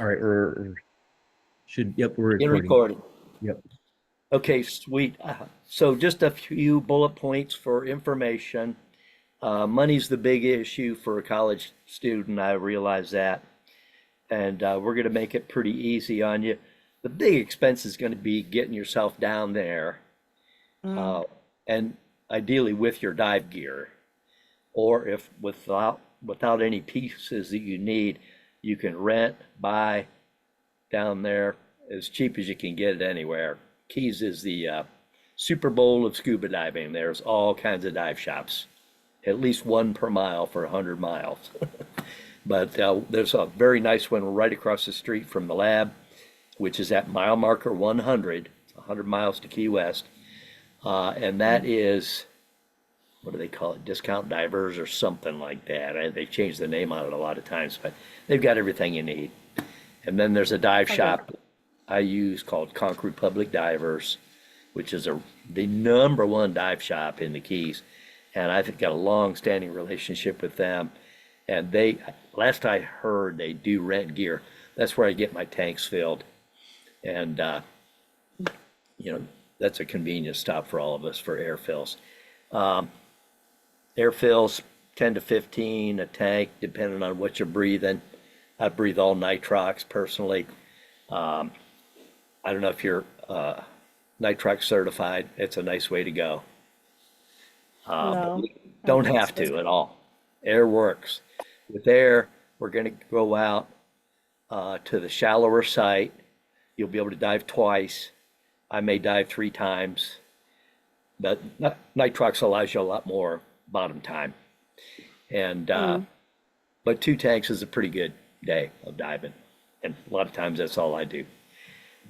All right, yep, we're In recording. recording. Yep. Okay, sweet. So just a few bullet points for information. Money's the big issue for a college student. I realize that. And we're going to make it pretty easy on you. The big expense is going to be getting yourself down there, Mm, uh, and ideally with your dive gear. Or if without any pieces that you need, you can rent, buy down there as cheap as you can get it anywhere. Keys is the Super Bowl of scuba diving. There's all kinds of dive shops, at least one per mile for 100 miles. But there's a very nice one right across the street from the lab, which is at mile marker 100. It's 100 miles to Key West. And that is, what do they call it? Discount divers or something like that. They changed the name on it a lot of times, but they've got everything you need. And then there's a dive okay. shop I use called Concrete Public Divers, which is the number one dive shop in the Keys. And I've got a long-standing relationship with them. And last I heard, they do rent gear. That's where I get my tanks filled. And, you know, that's a convenient stop for all of us for air fills. Um, Air fills 10 to 15 a tank, depending on what you're breathing. I breathe all nitrox personally. Um, I don't know if you're nitrox certified. It's a nice way to go. But No, we I'm don't not have supposed to to. at all. Air works. With air, we're going to go out to the shallower site. You'll be able to dive twice. I may dive 3 times, but nitrox allows you a lot more bottom time. And Mm, but 2 tanks is a pretty good day of diving, and a lot of times that's all I do.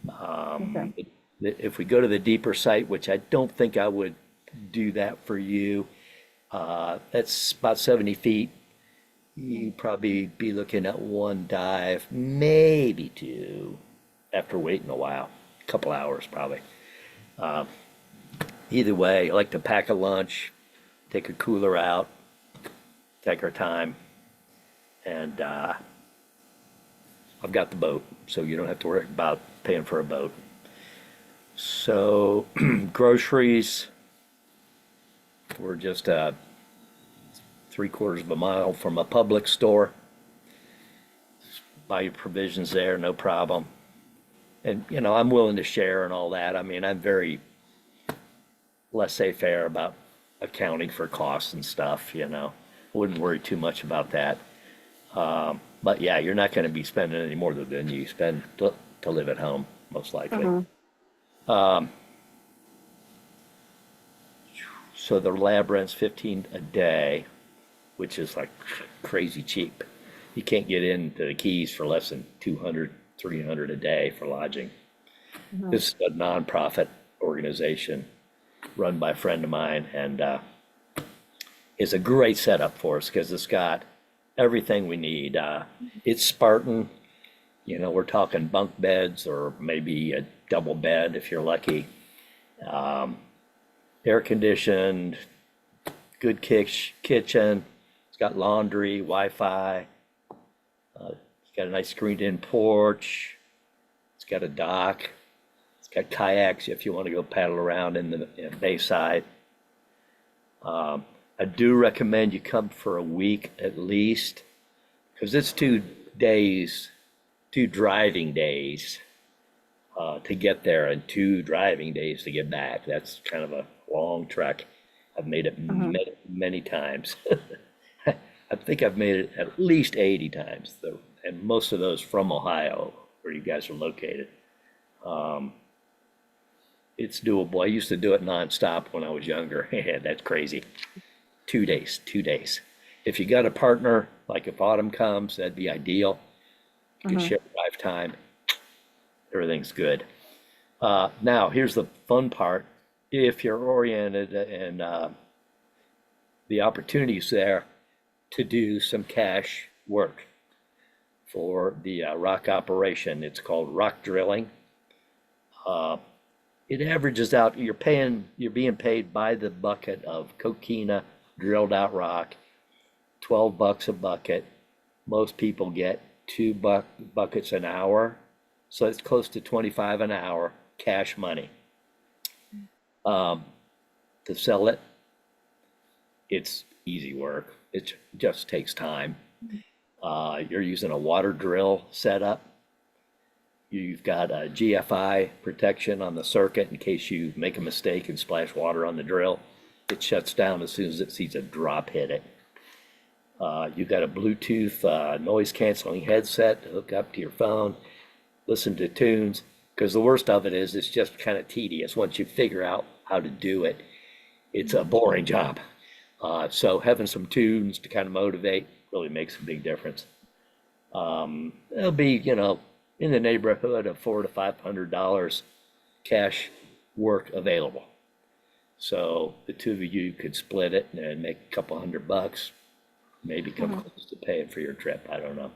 okay. If we go to the deeper site, which I don't think I would do that for you, that's about 70 feet. You'd probably be looking at one dive, maybe two, after waiting a while, a couple hours probably. Either way, I like to pack a lunch, take a cooler out, take our time, and I've got the boat, so you don't have to worry about paying for a boat. So groceries, we're just 3/4 of a mile from a public store. Buy your provisions there, no problem. And I'm willing to share and all that. I mean, I'm very laissez-faire about accounting for costs and stuff. Wouldn't worry too much about that. But yeah, you're not going to be spending any more than you spend to live at home, most likely. Hmm. So the lab rent's 15 a day, which is like crazy cheap. You can't get into the Keys for less than 200, 300 a day for lodging. Hmm. This is a nonprofit organization run by a friend of mine, and it's a great setup for us because it's got everything we need. It's Spartan. We're talking bunk beds or maybe a double bed if you're lucky. Um, Air conditioned, good kitchen. It's got laundry, Wi-Fi. It's got a nice screened-in porch. It's got a dock. It's got kayaks if you want to go paddle around in the bayside. I do recommend you come for a week at least, because it's 2 days, 2 driving days to get there and 2 driving days to get back. That's kind of a long trek. I've made it Hmm. many, many times. I think I've made it at least 80 times, though, and most of those from Ohio, where you guys are located. Um, it's doable. I used to do it nonstop when I was younger. That's crazy. 2 days, 2 days. If you got a partner, like if autumn comes, that'd be ideal. You can Hmm. share drive time. Everything's good. Now, here's the fun part. If you're oriented and the opportunities there to do some cash work for the rock operation, it's called rock drilling. Uh, it averages out, you're being paid by the bucket of coquina drilled out rock, $12 a bucket. Most people get buckets an hour. So it's close to 25 an hour, cash money. To sell it, it's easy work. It just takes time. You're using a water drill setup. You've got a GFI protection on the circuit in case you make a mistake and splash water on the drill. It shuts down as soon as it sees a drop hit it. You've got a Bluetooth noise canceling headset to hook up to your phone, listen to tunes, because the worst of it is it's just kind of tedious. Once you figure out how to do it, it's a boring job. So having some tunes to kind of motivate really makes a big difference. It'll be, in the neighborhood of $400 to $500 cash work available. So the two of you could split it and make a couple $100, maybe come close to paying for your trip. I don't know.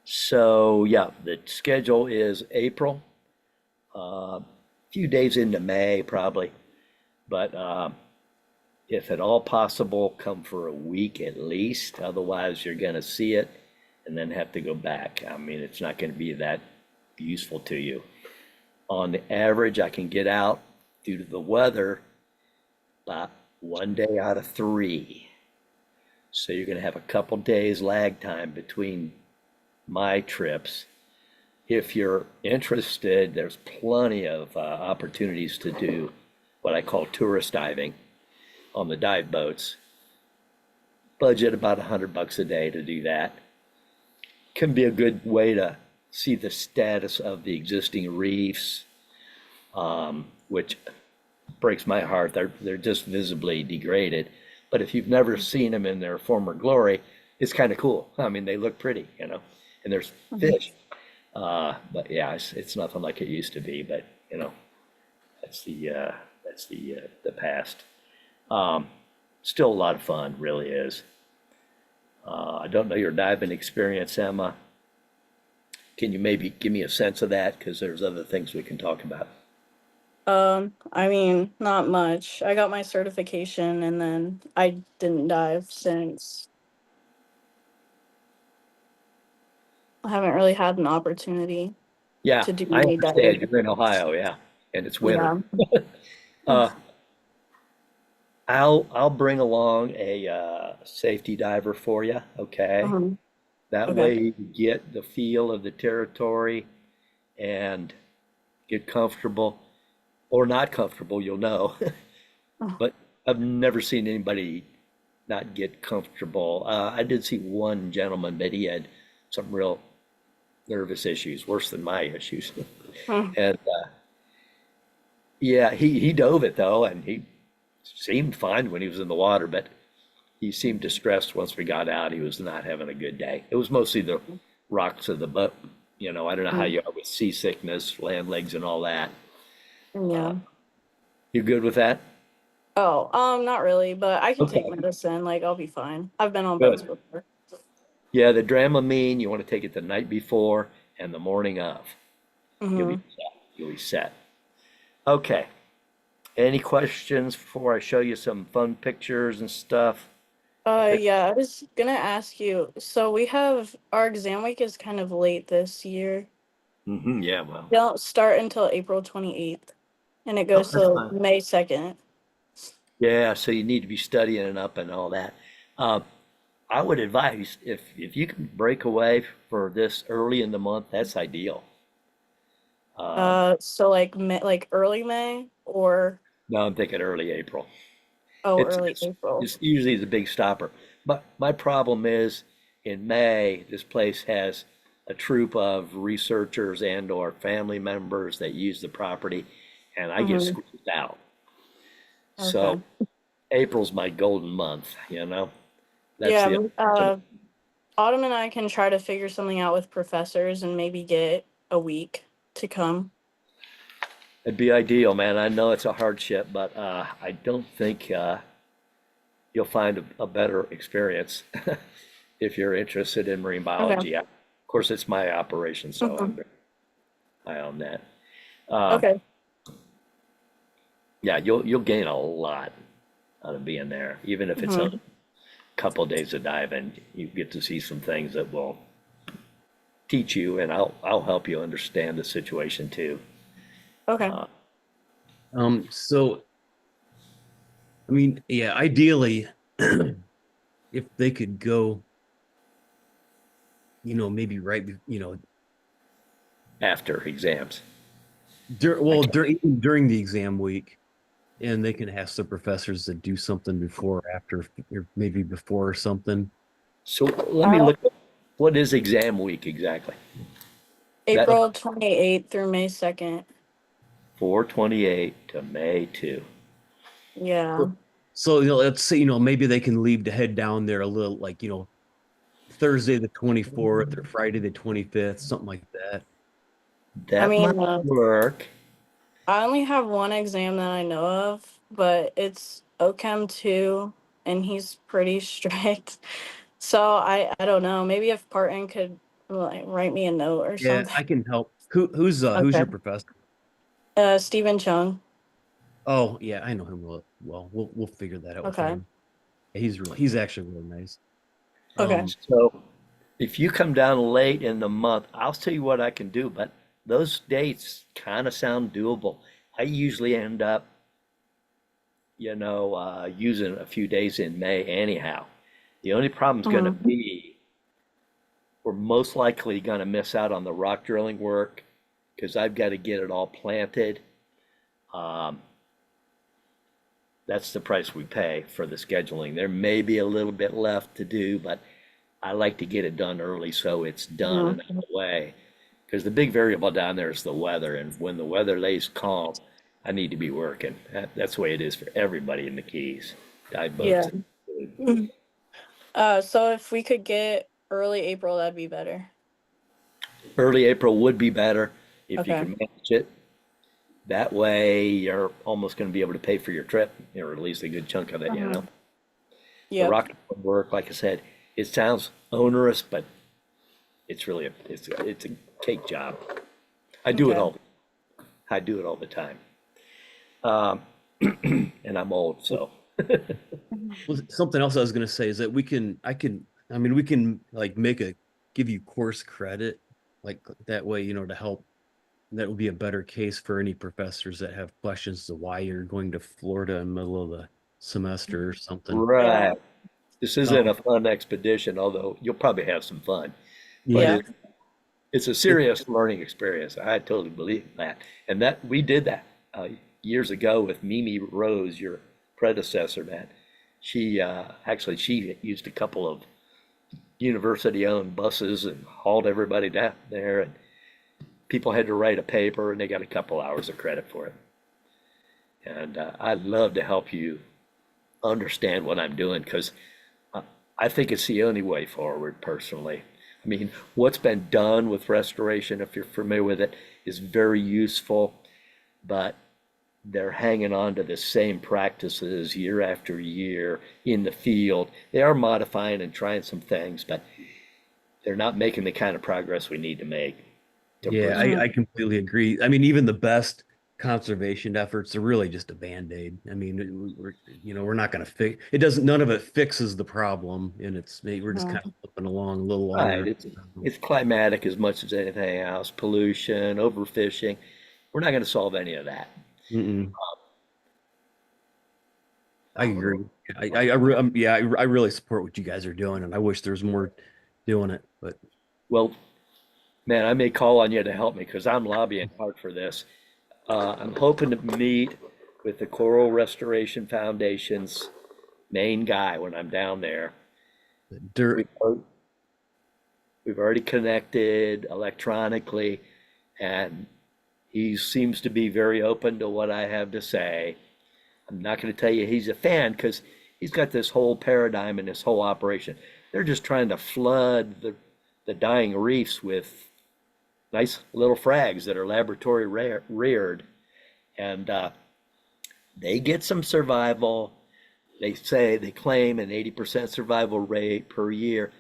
So yeah, the schedule is April, a few days into May probably, but if at all possible, come for a week at least. Otherwise, you're going to see it and then have to go back. I mean, it's not going to be that useful to you. On the average, I can get out due to the weather about 1 day out of 3. So you're going to have a couple days lag time between my trips. If you're interested, there's plenty of opportunities to do what I call tourist diving on the dive boats. Budget about $100 a day to do that. Can be a good way to see the status of the existing reefs, which breaks my heart. They're just visibly degraded. But if you've never seen them in their former glory, it's kind of cool. I mean, they look pretty, and there's fish. But yeah, it's nothing like it used to be. But that's the past. Still a lot of fun, really is. I don't know your diving experience, Emma. Can you maybe give me a sense of that? Because there's other things we can talk about. I mean, not much. I got my certification and then I didn't dive since. I haven't really had an opportunity Yeah, to do I any understand. diving. You're in Ohio, yeah, and it's winter. Yeah. Uh, I'll bring along a safety diver for you, okay? Mhm. That Okay. way you get the feel of the territory and get comfortable or not comfortable, you'll know. Oh, But I've never seen anybody not get comfortable. I did see one gentleman, but he had some real nervous issues, worse than my issues. mm, And yeah, he dove it though, and he seemed fine when he was in the water, but he seemed distressed once we got out. He was not having a good day. It was mostly the rocks of the boat. I don't know how mm, you are with seasickness, land legs, and all that. yeah. You good with that? Oh, not really, but I can take Okay, medicine. Like, I'll be fine. I've been on boats good. before. Yeah, the Dramamine, you want to take it the night before and the morning of. You'll be Mm-hmm. set. You'll be set. Okay. Any questions before I show you some fun pictures and stuff? Yeah, I was gonna ask you. So we have our exam week is kind of late this year. Yeah, well, They don't start until April 28th, and it oh, goes that's till fine. May 2nd. Yeah, so you need to be studying it up and all that. Uh, I would advise if you can break away for this early in the month, that's ideal. Um, So like like early May or no, I'm thinking early April. It's, early it's April. it's usually the big stopper. But my problem is in May, this place has a troop of researchers and or family members that use the property, and I get Mm-hmm. squeezed out. So Okay. April's my golden month. That's Yeah, the Autumn and I can try to figure something out with professors and maybe get a week to come. it'd be ideal, man. I know it's a hardship, but I don't think you'll find a better experience if you're interested in marine Okay. biology. Of course, it's my operation, so Hmm. I'm very high on that. Um, Okay. yeah, you'll gain a lot out of being there, even if it's a Hmm. couple of days of diving. You get to see some things that will teach you, and I'll help you understand the situation too. Okay. Uh, So I mean, yeah, ideally, if they could go, maybe right, After exams. I can't. during the exam week, and they can ask the professors to do something before, or after, or maybe before or something. So let me Uh, look. What is exam week exactly? That April 28th through May 2nd. 4/28 to May 2. Yeah. So, let's say, maybe they can leave to head down there a little, like, Thursday the 24th or Friday the 25th, something like that. I That might mean, work. I only have one exam that I know of, but it's OChem 2, and he's pretty strict. So I don't know. Maybe if Parton could like write me a note or Yeah, something. I can help. Who's Okay. your professor? Stephen Chung. Oh, yeah, I know him well. We'll figure that out with Okay. him. He's actually really nice. Okay. So if you come down late in the month, I'll tell you what I can do, but those dates kind of sound doable. I usually end up, using a few days in May anyhow. The only problem's going to Mhm. be we're most likely going to miss out on the rock drilling work because I've got to get it all planted. Um, that's the price we pay for the scheduling. There may be a little bit left to do, but I like to get it done early so it's done and Mhm. out of the way. Because the big variable down there is the weather, and when the weather lays calm, I need to be working. That's the way it is for everybody in the Keys. Dive boats. Yeah. Mhm. So if we could get early April, that'd be better. Early April would be better if you Okay. can manage it. That way, you're almost going to be able to pay for your trip, or at least a good chunk of it. Mhm. The Yep. rock work, like I said, it sounds onerous, but it's really it's a cake job. I do it Okay. all. I do it all the time. Um, and I'm old, so Mhm. Well, something else I was going to say is that I mean, we can like give you course credit, like that way, to help. That would be a better case for any professors that have questions as to why you're going to Florida in the middle of the semester or something. Yeah. right. This isn't a Um, fun expedition, although you'll probably have some fun. But yeah, Yeah. it's a it, serious learning experience. I totally believe that. And that we did that years ago with Mimi Rose, your predecessor, man. She used a couple of university-owned buses and hauled everybody down there, and people had to write a paper, and they got a couple hours of credit for it. And I'd love to help you understand what I'm doing because I think it's the only way forward, personally. I mean, what's been done with restoration, if you're familiar with it, is very useful, but they're hanging on to the same practices year after year in the field. They are modifying and trying some things, but they're not making the kind of progress we need to make to yeah, preserve. I completely agree. I mean, even the best conservation efforts are really just a band-aid. I mean, we're not going to fix it. Doesn't None of it fixes the problem, and we're just kind of Mhm. flipping along a little Right, longer. it's climatic as much as anything else, pollution, overfishing. We're not going to solve any of that. Mm-mm. I agree. I really support what you guys are doing, and I wish there's more doing it. But Well, man, I may call on you to help me because I'm lobbying hard for this. I'm hoping to meet with the Coral Restoration Foundation's main guy when I'm down there. dirt, We've, we've already connected electronically, and he seems to be very open to what I have to say. I'm not going to tell you he's a fan because he's got this whole paradigm and this whole operation. They're just trying to flood the dying reefs with nice little frags that are laboratory reared. And they get some survival. They claim an 80% survival rate per year.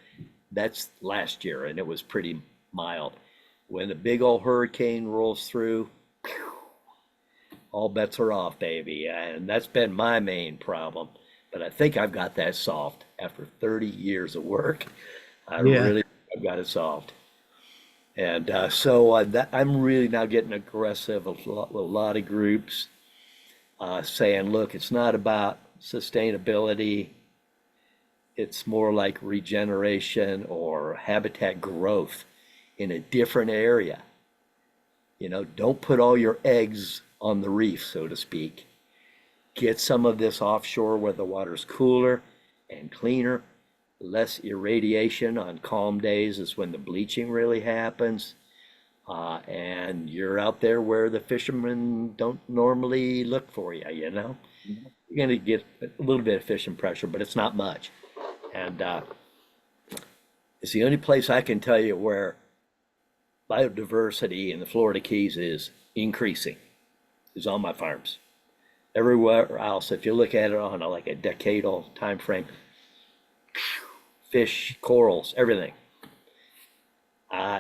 That's last year, and it was pretty mild. When a big old hurricane rolls through, all bets are off, baby. And that's been my main problem. But I think I've got that solved after 30 years of work. I yeah. really think I've got it solved. And I'm really now getting aggressive with a lot of groups saying, look, it's not about sustainability. It's more like regeneration or habitat growth in a different area. You know, don't put all your eggs on the reef, so to speak. Get some of this offshore where the water's cooler and cleaner, less irradiation on calm days is when the bleaching really happens. And you're out there where the fishermen don't normally look for you, you know? You're going to get a little bit of fishing pressure, but it's not much. And it's the only place I can tell you where biodiversity in the Florida Keys is increasing, is on my farms. Everywhere else, if you look at it on like a decadal time frame, fish, corals, everything.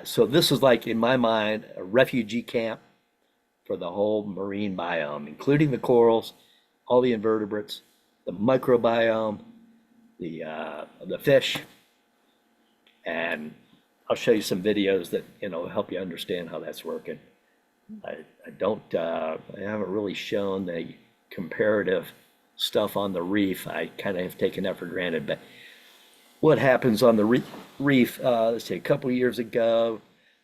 So this is like, in my mind, a refugee camp for the whole marine biome, including the corals, all the invertebrates, the microbiome, the fish, and I'll show you some videos that help you understand how that's working. I haven't really shown the comparative stuff on the reef. I kind of have taken that for granted, but what happens on the reef, let's say a couple of years ago,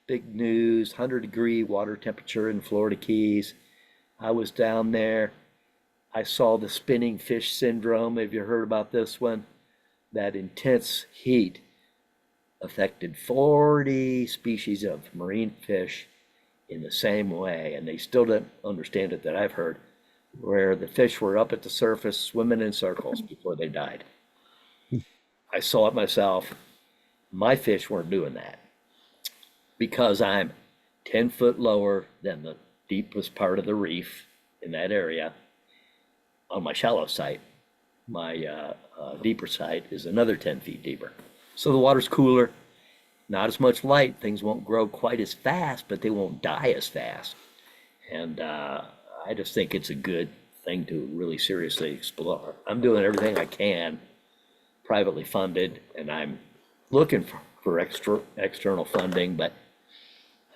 big news, 100-degree water temperature in Florida Keys. I was down there. I saw the spinning fish syndrome. Have you heard about this one? That intense heat affected 40 species of marine fish in the same way, and they still don't understand it that I've heard, where the fish were up at the surface swimming in circles before they died. I saw it myself. My fish weren't doing that because I'm 10 foot lower than the deepest part of the reef in that area on my shallow site. My deeper site is another 10 feet deeper. So the water's cooler, not as much light. Things won't grow quite as fast, but they won't die as fast. And I just think it's a good thing to really seriously explore. I'm doing everything I can, privately funded, and I'm looking for external funding, but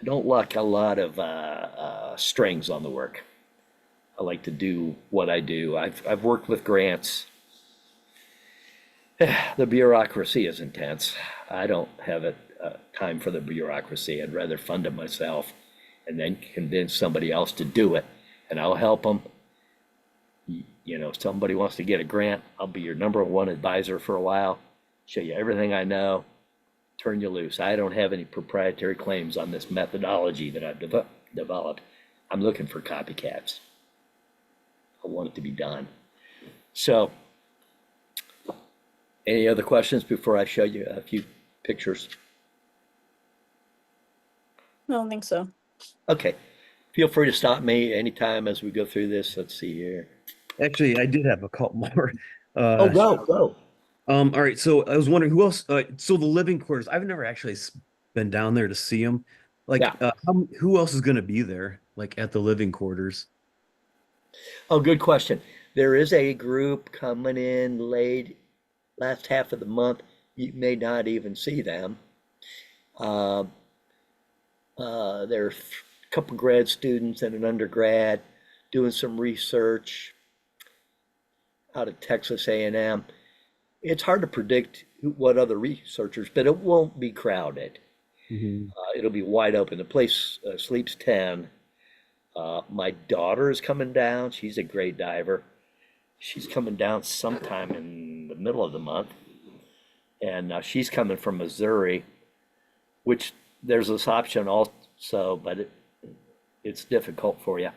I don't like a lot of strings on the work. I like to do what I do. I've worked with grants. The bureaucracy is intense. I don't have time for the bureaucracy. I'd rather fund it myself and then convince somebody else to do it, and I'll help them. If somebody wants to get a grant, I'll be your #1 advisor for a while, show you everything I know, turn you loose. I don't have any proprietary claims on this methodology that I've developed. I'm looking for copycats. I want it to be done. So, any other questions before I show you a few pictures? I don't think so. Okay. Feel free to stop me anytime as we go through this. Let's see here. Actually, I did have a couple more. Oh, go. All right. So I was wondering who else. So the living quarters. I've never actually been down there to see them. Like, Yeah. who else is going to be there? Like at the living quarters? Oh, good question. There is a group coming in late last half of the month. You may not even see them. Uh, there's a couple grad students and an undergrad doing some research out of Texas A&M. It's hard to predict what other researchers, but it won't be crowded. Mhm. It'll be wide open. The place sleeps 10. My daughter is coming down. She's a great diver. She's coming down sometime in the middle of the month. And she's coming from Missouri, which there's this option also, but it's difficult for you.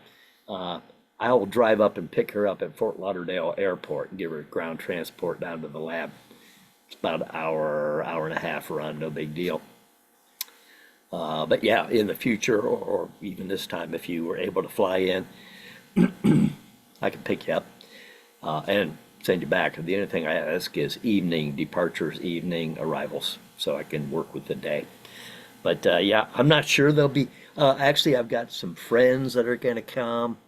I will drive up and pick her up at Fort Lauderdale Airport and give her ground transport down to the lab. It's about an hour and a half run, no big deal. But yeah, in the future, or even this time, if you were able to fly in, I can pick you up and send you back. The only thing I ask is evening departures, evening arrivals, so I can work with the day. But yeah, I'm not sure they'll be. Actually, I've got some friends that are going to come.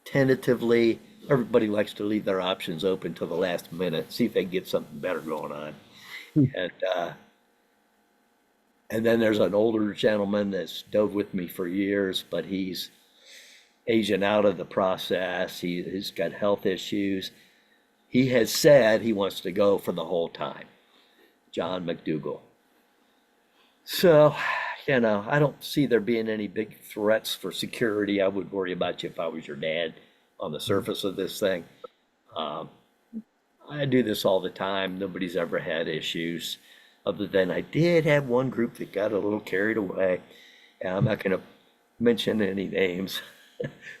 Tentatively, everybody likes to leave their options open till the last minute, see if they can get something better going on. And And then there's an older gentleman that's dove with me for years, but he's aging out of the process. He's got health issues. He has said he wants to go for the whole time, John McDougall. So, I don't see there being any big threats for security. I would worry about you if I was your dad on the surface of this thing. Um, I do this all the time. Nobody's ever had issues, other than I did have one group that got a little carried away. And I'm not going to mention any names,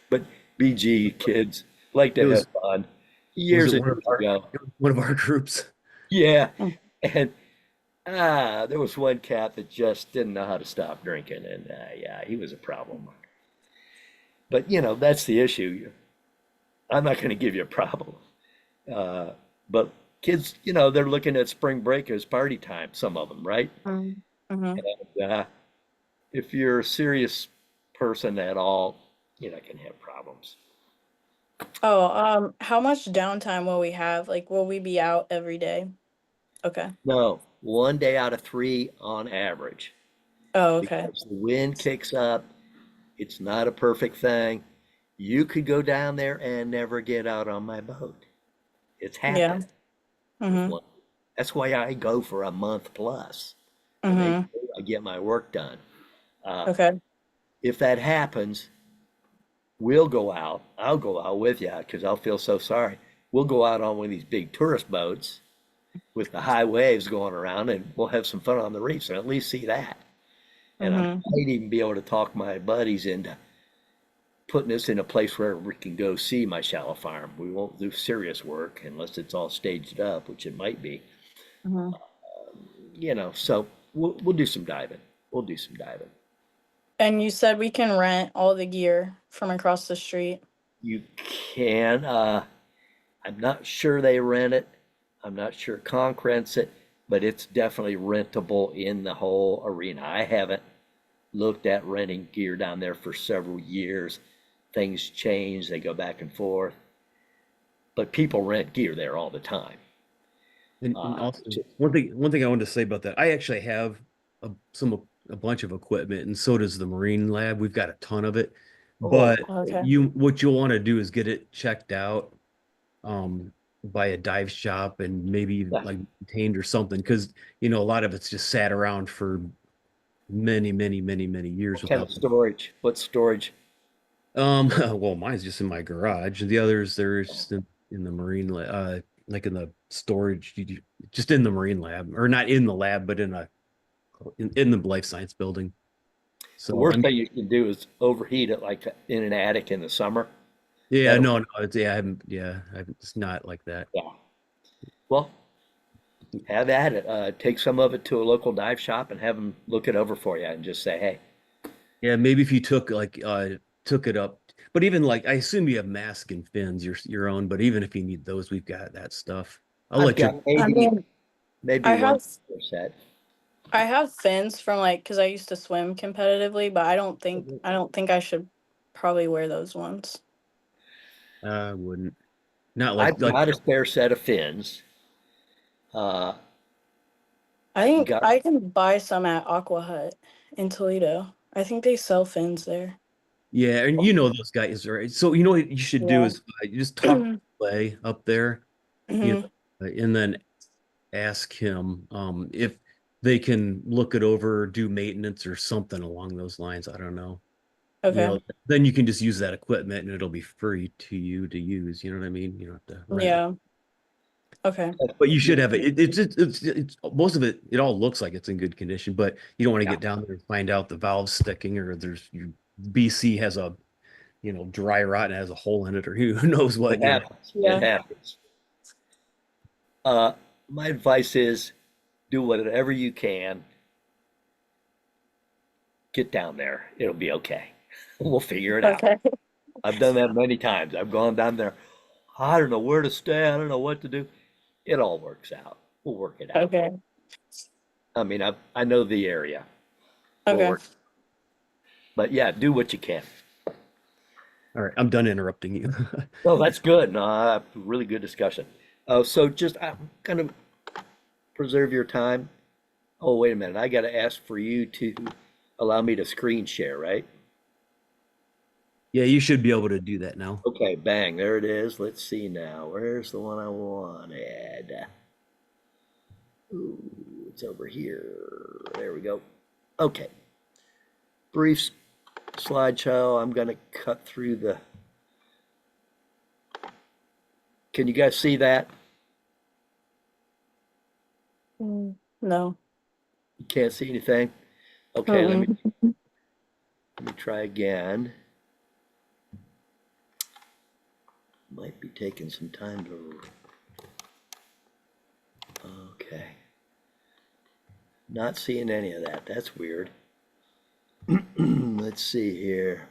but BG kids like It to have fun was years it and years ago. one of our groups. Yeah. Mm. And there was one cat that just didn't know how to stop drinking. And yeah, he was a problem. But, that's the issue. I'm not going to give you a problem. Uh, but kids, they're looking at spring break as party time, some of them, right? Mm-hmm. And if you're a serious person at all, you're not going to have problems. Oh, how much downtime will we have? Like, will we be out every day? Okay. No, 1 day out of 3 on average, Oh, okay. because the wind kicks up. It's not a perfect thing. You could go down there and never get out on my boat. It's Yeah. happened with Mm-hmm. one. That's why I go for a month plus to make Mm-hmm. sure I get my work done. Uh, Okay. if that happens, we'll go out. I'll go out with you because I'll feel so sorry. We'll go out on one of these big tourist boats with the high waves going around, and we'll have some fun on the reefs and at least see that. And I Mm-hmm. might even be able to talk my buddies into putting us in a place where we can go see my shallow farm. We won't do serious work unless it's all staged up, which it might be. Mm-hmm. So we'll do some diving. We'll do some diving. And you said we can rent all the gear from across the street. You can. I'm not sure they rent it. I'm not sure Conch rents it, but it's definitely rentable in the whole arena. I haven't looked at renting gear down there for several years. Things change, they go back and forth, but people rent gear there all the time. And Uh, also one thing I wanted to say about that, I actually have a bunch of equipment, and so does the Marine Lab. We've got a ton of it, oh, but Okay. what you'll want to do is get it checked out um by a dive shop and maybe yeah. like maintained or something, because a lot of it's just sat around for many, many, many, many years What kind of without. storage? What storage? Well, mine's just in my garage. The others, they're just in the marine lab, like in the storage, just in the marine lab, or not in the lab, but in the life science building. The So I worst mean, thing you can do is overheat it like in an attic in the summer. yeah, That'll, no, it's not like that. yeah. Well, have at it. Take some of it to a local dive shop and have them look it over for you and just say, hey, Yeah, maybe if you took it up, but even like I assume you have mask and fins, your own. But even if you need those, we've got that stuff. I'll I've let you. got I mean, maybe I one have set. I have fins from like because I used to swim competitively, but I don't think I should probably wear those ones. I wouldn't. Not I've like. got a spare set of fins. Uh, I think got I can buy some at Aqua Hut in Toledo. I think they sell fins there. Yeah, and those guys, right? So what you should do Yeah. is you just talk to Clay up there, Hmm. and then ask him if they can look it over, do maintenance or something along those lines. I don't know. You Okay. know, then you can just use that equipment and it'll be free to you to use. You know what I mean? You don't have to rent it. Yeah. Okay. But you should have it. It's most of it. It all looks like it's in good condition, but you don't want to yeah, get down there and find out the valve's sticking or there's your BC has a dry rot and has a hole in it, or who knows it what. happens. It Yeah. happens. My advice is do whatever you can. Get down there. It'll be okay. We'll figure it out. Okay. I've done that many times. I've gone down there. I don't know where to stay. I don't know what to do. It all works out. We'll work it out. Okay. I mean, I know the area. We'll Okay. work. But yeah, do what you can. All right, I'm done interrupting you. Oh, that's good. No, really good discussion. So just I'm gonna preserve your time. Oh, wait a minute. I got to ask for you to allow me to screen share, right? Yeah, you should be able to do that now. Okay, bang, there it is. Let's see now. Where's the one I wanted? Ooh, it's over here. There we go. Okay. Brief slideshow. I'm going to cut through the. Can you guys see that? No. You can't see anything? Okay, Mm-mm. let me try again. Might be taking some time to. Okay. Not seeing any of that. That's weird. Let's see here.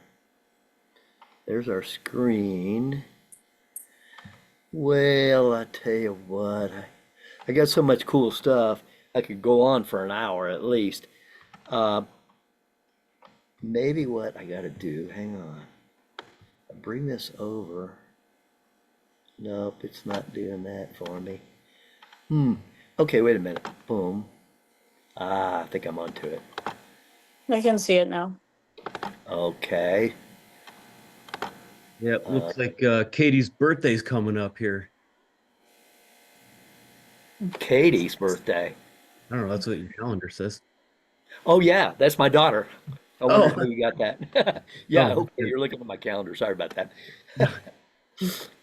There's our screen. Well, I tell you what, I got so much cool stuff. I could go on for an hour at least. Uh, Maybe what I got to do, hang on. Bring this over. Nope, it's not doing that for me. Okay, wait a minute. Boom. Ah, I think I'm onto it. I can see it now. Okay. Yeah, looks like Katie's birthday's coming up here. Katie's birthday. I don't know, that's what your calendar says. Oh, yeah, that's my daughter. I wonder Oh, how you got that. Yeah, oh, okay, yeah. you're looking at my calendar. Sorry about that.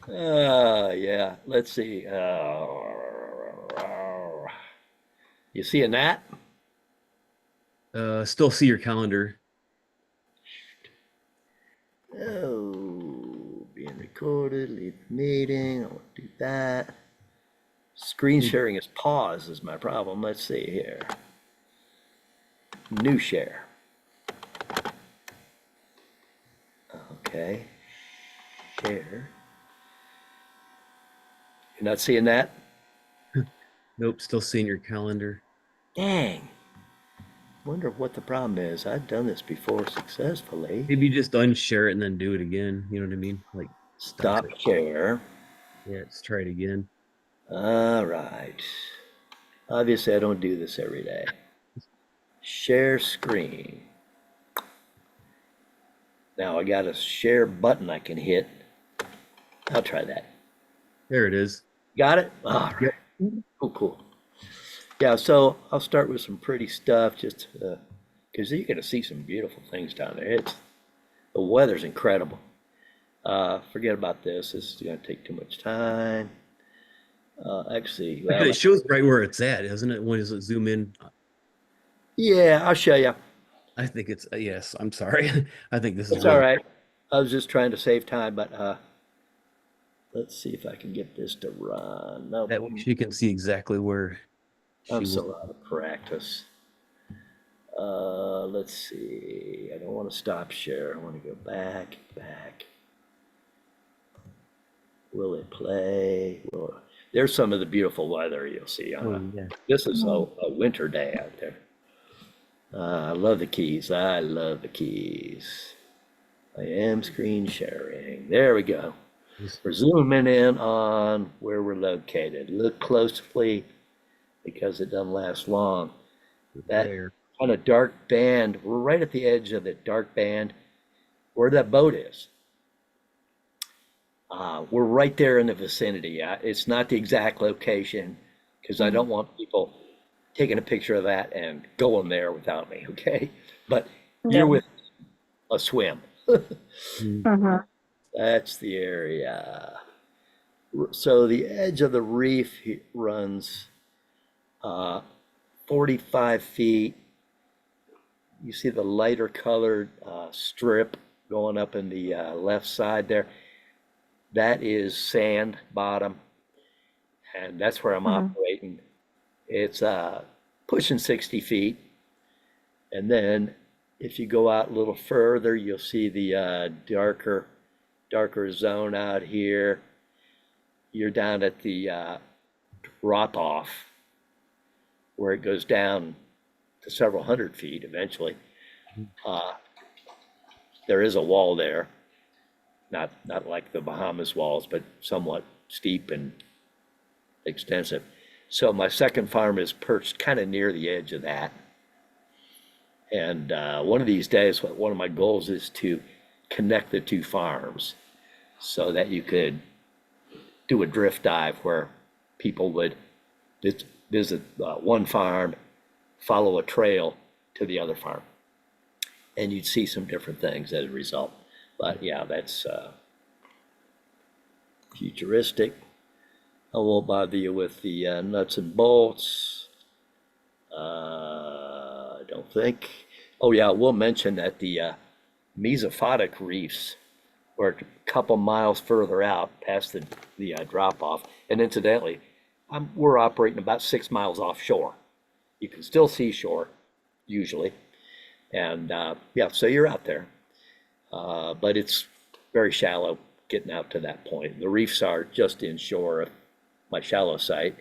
Yeah, let's see. You seeing that? Still see your calendar. Oh, being recorded, leave meeting. I want to do that. Screen sharing is pause is my problem. Let's see here. New share. Okay. Share. You're not seeing that? Nope, still seeing your calendar. Dang. Wonder what the problem is. I've done this before successfully. Maybe just unshare it and then do it again. You know what I mean? Like stop Stop it. share. Yeah, let's try it again. All right. Obviously, I don't do this every day. Share screen. Now I got a share button I can hit. I'll try that. There it is. Got it? All Yep. right. Cool, cool. Yeah, so I'll start with some pretty stuff just because you're going to see some beautiful things down there. The weather's incredible. Forget about this. This is going to take too much time. Actually, Actually, well, it shows right where it's at, doesn't it? When does it zoom in? yeah, I'll show you. I think it's yes. I'm sorry. I think this is It's all way. right. I was just trying to save time, but let's see if I can get this to run. Nope, That way she can see exactly where I'm she was. so out of practice. Let's see. I don't want to stop share. I want to go back, back. Will it play? There's some of the beautiful weather you'll see. Oh yeah. This is a winter day out there. I love the keys. I love the keys. I am screen sharing. There we go. We're zooming in on where we're located. Look closely because it doesn't last long. That There. kind of dark band, we're right at the edge of the dark band where that boat is. We're right there in the vicinity. It's not the exact location because I don't want people taking a picture of that and going there without me, okay? But you're Yeah. with a swim. Uh-huh. That's the area. So the edge of the reef runs 45 feet. You see the lighter colored strip going up in the left side there. That is sand bottom, and that's where I'm operating. It's pushing 60 feet. And then if you go out a little further, you'll see the darker zone out here. You're down at the drop off where it goes down to several hundred feet eventually. There is a wall there, not like the Bahamas walls, but somewhat steep and extensive. So my second farm is perched kind of near the edge of that. And one of these days, one of my goals is to connect the two farms so that you could do a drift dive where people would visit one farm, follow a trail to the other farm, and you'd see some different things as a result. But yeah, that's futuristic. I won't bother you with the nuts and bolts. I don't think. Oh yeah, we'll mention that the mesophotic reefs were a couple miles further out past the drop off. And incidentally, we're operating about 6 miles offshore. You can still see shore, usually. And yeah, so you're out there. But it's very shallow getting out to that point. The reefs are just inshore of my shallow site.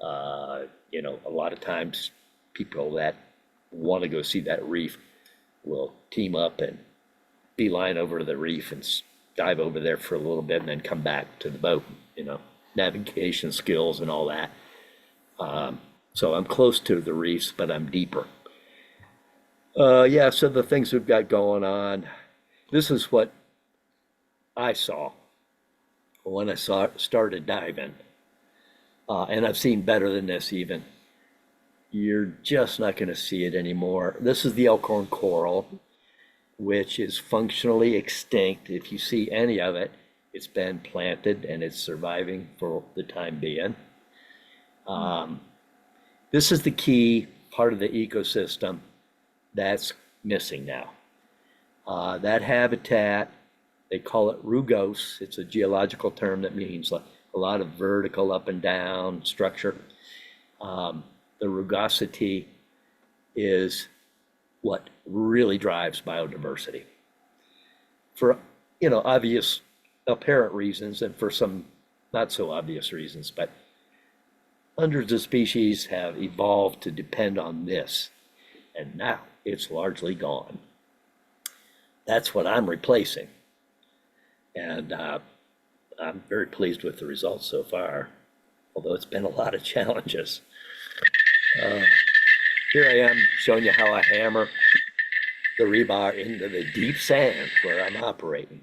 You know, a lot of times people that want to go see that reef will team up and beeline over to the reef and dive over there for a little bit and then come back to the boat, you know, navigation skills and all that. So I'm close to the reefs, but I'm deeper. Yeah, so the things we've got going on, this is what I saw when I started diving. And I've seen better than this even. You're just not going to see it anymore. This is the elkhorn coral, which is functionally extinct. If you see any of it, it's been planted and it's surviving for the time being. This is the key part of the ecosystem that's missing now. That habitat, they call it rugose. It's a geological term that means a lot of vertical up and down structure. The rugosity is what really drives biodiversity. For, you know, obvious apparent reasons and for some not so obvious reasons, but hundreds of species have evolved to depend on this, and now it's largely gone. That's what I'm replacing. And I'm very pleased with the results so far, although it's been a lot of challenges. Here I am showing you how I hammer the rebar into the deep sand where I'm operating.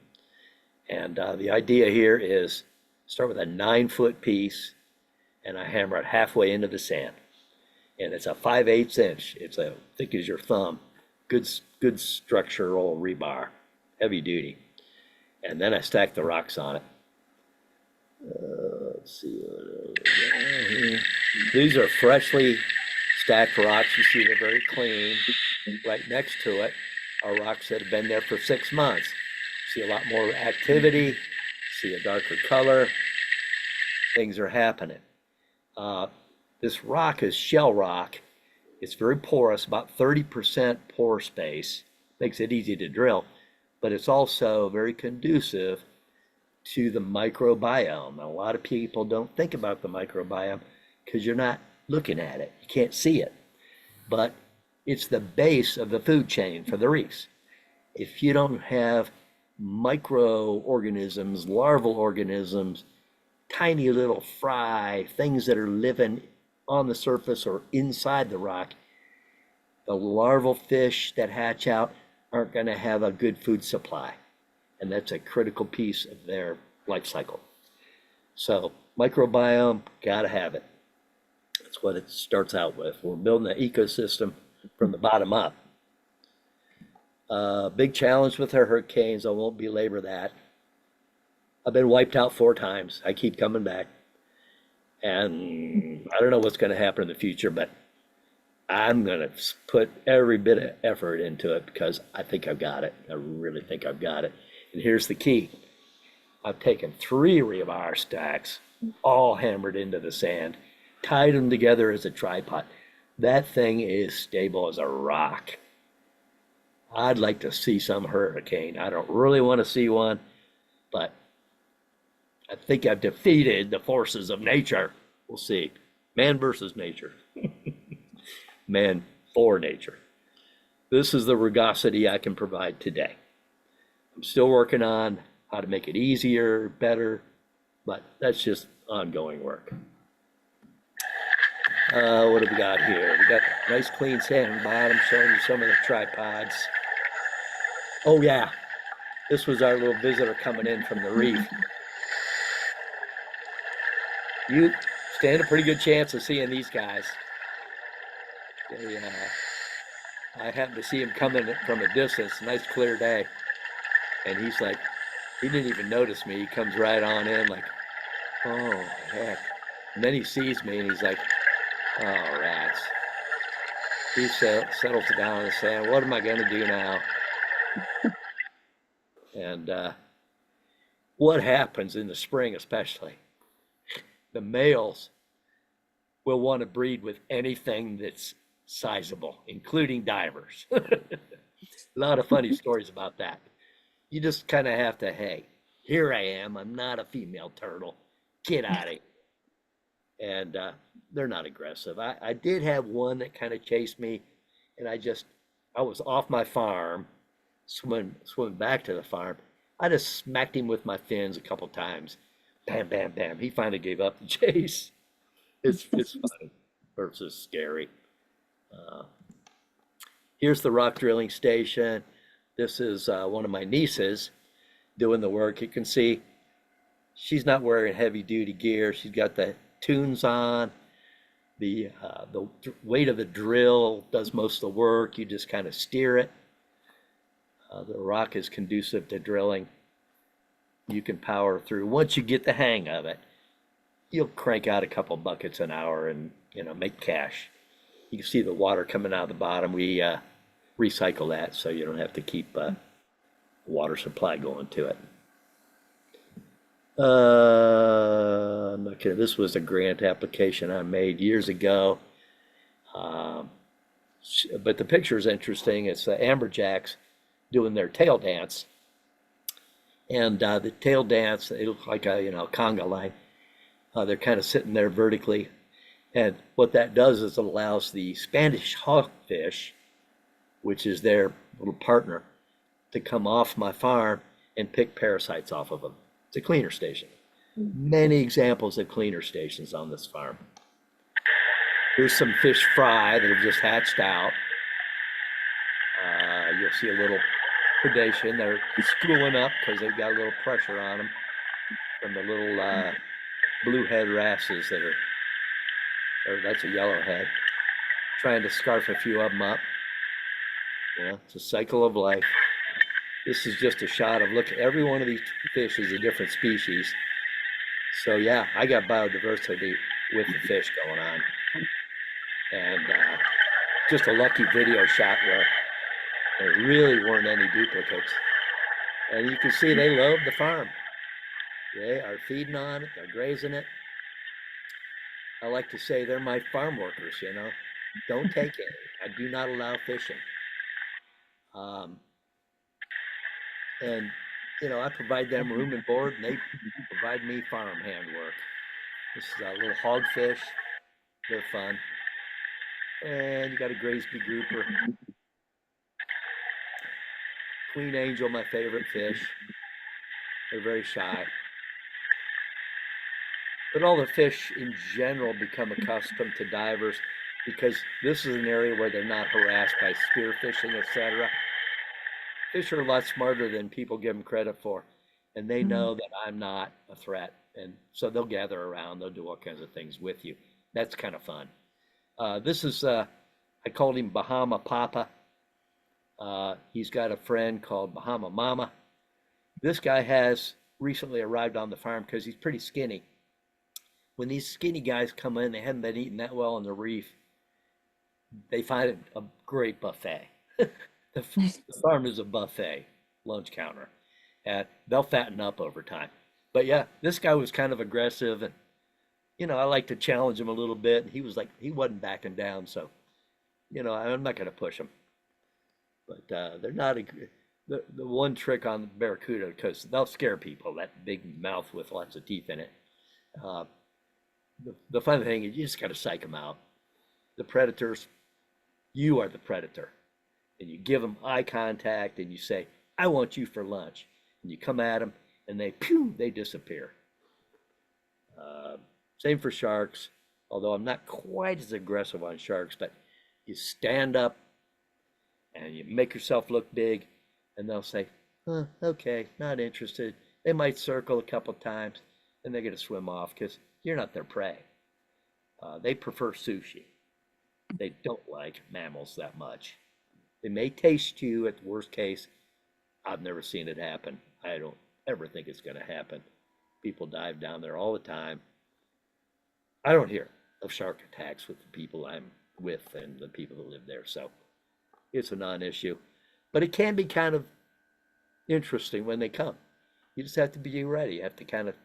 And the idea here is start with a 9-foot piece and I hammer it halfway into the sand. And it's a 5/8 inch. It's as thick as your thumb. Good structural rebar, heavy duty. And then I stack the rocks on it. Let's see. These are freshly stacked rocks. You see they're very clean. Right next to it are rocks that have been there for 6 months. See a lot more activity. See a darker color. Things are happening. This rock is shell rock. It's very porous, about 30% pore space. Makes it easy to drill, but it's also very conducive to the microbiome. A lot of people don't think about the microbiome because you're not looking at it. You can't see it, but it's the base of the food chain for the reefs. If you don't have microorganisms, larval organisms, tiny little fry, things that are living on the surface or inside the rock, the larval fish that hatch out aren't going to have a good food supply. And that's a critical piece of their life cycle. So microbiome, got to have it. That's what it starts out with. We're building an ecosystem from the bottom up. Big challenge with our hurricanes. I won't belabor that. I've been wiped out 4 times. I keep coming back. And I don't know what's going to happen in the future, but I'm going to put every bit of effort into it because I think I've got it. I really think I've got it. And here's the key. I've taken 3 rebar stacks, all hammered into the sand, tied them together as a tripod. That thing is stable as a rock. I'd like to see some hurricane. I don't really want to see one, but I think I've defeated the forces of nature. We'll see. Man versus nature. Man for nature. This is the rugosity I can provide today. I'm still working on how to make it easier, better, but that's just ongoing work. What do we got here? We got nice clean sand bottom showing you some of the tripods. Oh yeah, this was our little visitor coming in from the reef. You stand a pretty good chance of seeing these guys. They, I happened to see him coming from a distance, nice clear day, and he's like, he didn't even notice me. He comes right on in like, oh heck. And then he sees me and he's like, oh rats. He settles down and says, what am I going to do now? And what happens in the spring, especially, the males will want to breed with anything that's sizable, including divers. A lot of funny stories about that. You just kind of have to, hey, here I am. I'm not a female turtle. Get out of here. And they're not aggressive. I did have one that kind of chased me, and I was off my farm, swimming back to the farm. I just smacked him with my fins a couple times. Bam, bam, bam. He finally gave up the chase. It's funny versus scary. Uh, Here's the rock drilling station. This is one of my nieces doing the work. You can see she's not wearing heavy duty gear. She's got the tunes on. The weight of the drill does most of the work. You just kind of steer it. The rock is conducive to drilling. You can power through. Once you get the hang of it, you'll crank out a couple buckets an hour and make cash. You can see the water coming out of the bottom. We recycle that so you don't have to keep water supply going to it. Okay, this was a grant application I made years ago. But the picture is interesting. It's the amberjacks doing their tail dance. And the tail dance, it looks like a conga line. They're kind of sitting there vertically. And what that does is it allows the Spanish hawkfish, which is their little partner, to come off my farm and pick parasites off of them. It's a cleaner station. Many examples of cleaner stations on this farm. Here's some fish fry that have just hatched out. You'll see a little predation. They're schooling up because they've got a little pressure on them from the little bluehead wrasses that or that's a yellowhead. Trying to scarf a few of them up. It's a cycle of life. This is just a shot of, look, every one of these fish is a different species. So yeah, I got biodiversity with the fish going on. And just a lucky video shot where there really weren't any duplicates. And you can see they love the farm. They are feeding on it, they're grazing it. I like to say they're my farm workers, Don't take it. I do not allow fishing. And I provide them room and board, and they provide me farm hand work. This is a little hogfish. They're fun. And you got a Graysby grouper. Queen angel, my favorite fish. They're very shy. But all the fish in general become accustomed to divers because this is an area where they're not harassed by spearfishing, etc. Fish are a lot smarter than people give them credit for, and they know that I'm not a threat, and so they'll gather around. They'll do all kinds of things with you. That's kind of fun. This is I called him Bahama Papa. He's got a friend called Bahama Mama. This guy has recently arrived on the farm because he's pretty skinny. When these skinny guys come in, they haven't been eating that well on the reef. They find it a great buffet. The farm is a buffet lunch counter, and they'll fatten up over time. But yeah, this guy was kind of aggressive, and I like to challenge him a little bit. And he wasn't backing down, so I'm not going to push him. But they're not the one trick on the barracuda, because they'll scare people. That big mouth with lots of teeth in it. The fun thing is you just got to psych them out. The predators, you are the predator. And you give them eye contact and you say, I want you for lunch. And you come at them and they disappear. Same for sharks. although I'm not quite as aggressive on sharks, but you stand up and you make yourself look big, and they'll say, huh, okay, not interested. They might circle a couple times, and they're going to swim off because you're not their prey. They prefer sushi. They don't like mammals that much. They may taste you at the worst case. I've never seen it happen. I don't ever think it's going to happen. People dive down there all the time. I don't hear of shark attacks with the people I'm with and the people that live there. So it's a non-issue. But it can be kind of interesting when they come. You just have to be ready. You have to kind of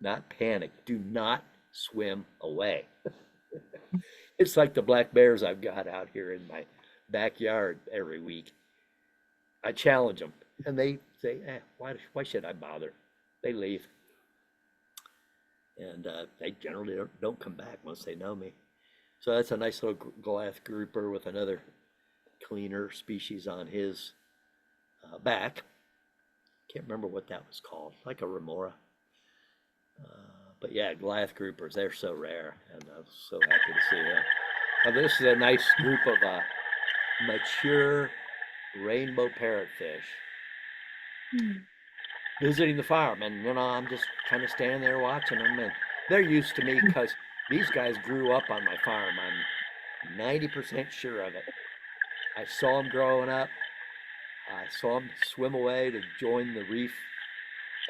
not panic. Do not swim away. It's like the black bears I've got out here in my backyard every week. I challenge them, and they say, why should I bother? They leave. And they generally don't come back once they know me. So that's a nice little glass grouper with another cleaner species on his back. Can't remember what that was called, like a remora. But yeah, glass groupers, they're so rare, and I'm so happy to see them. Now this is a nice group of mature rainbow parrotfish visiting the farm, and I'm just kind of standing there watching them, and they're used to me because these guys grew up on my farm. I'm 90% sure of it. I saw them growing up. I saw them swim away to join the reef,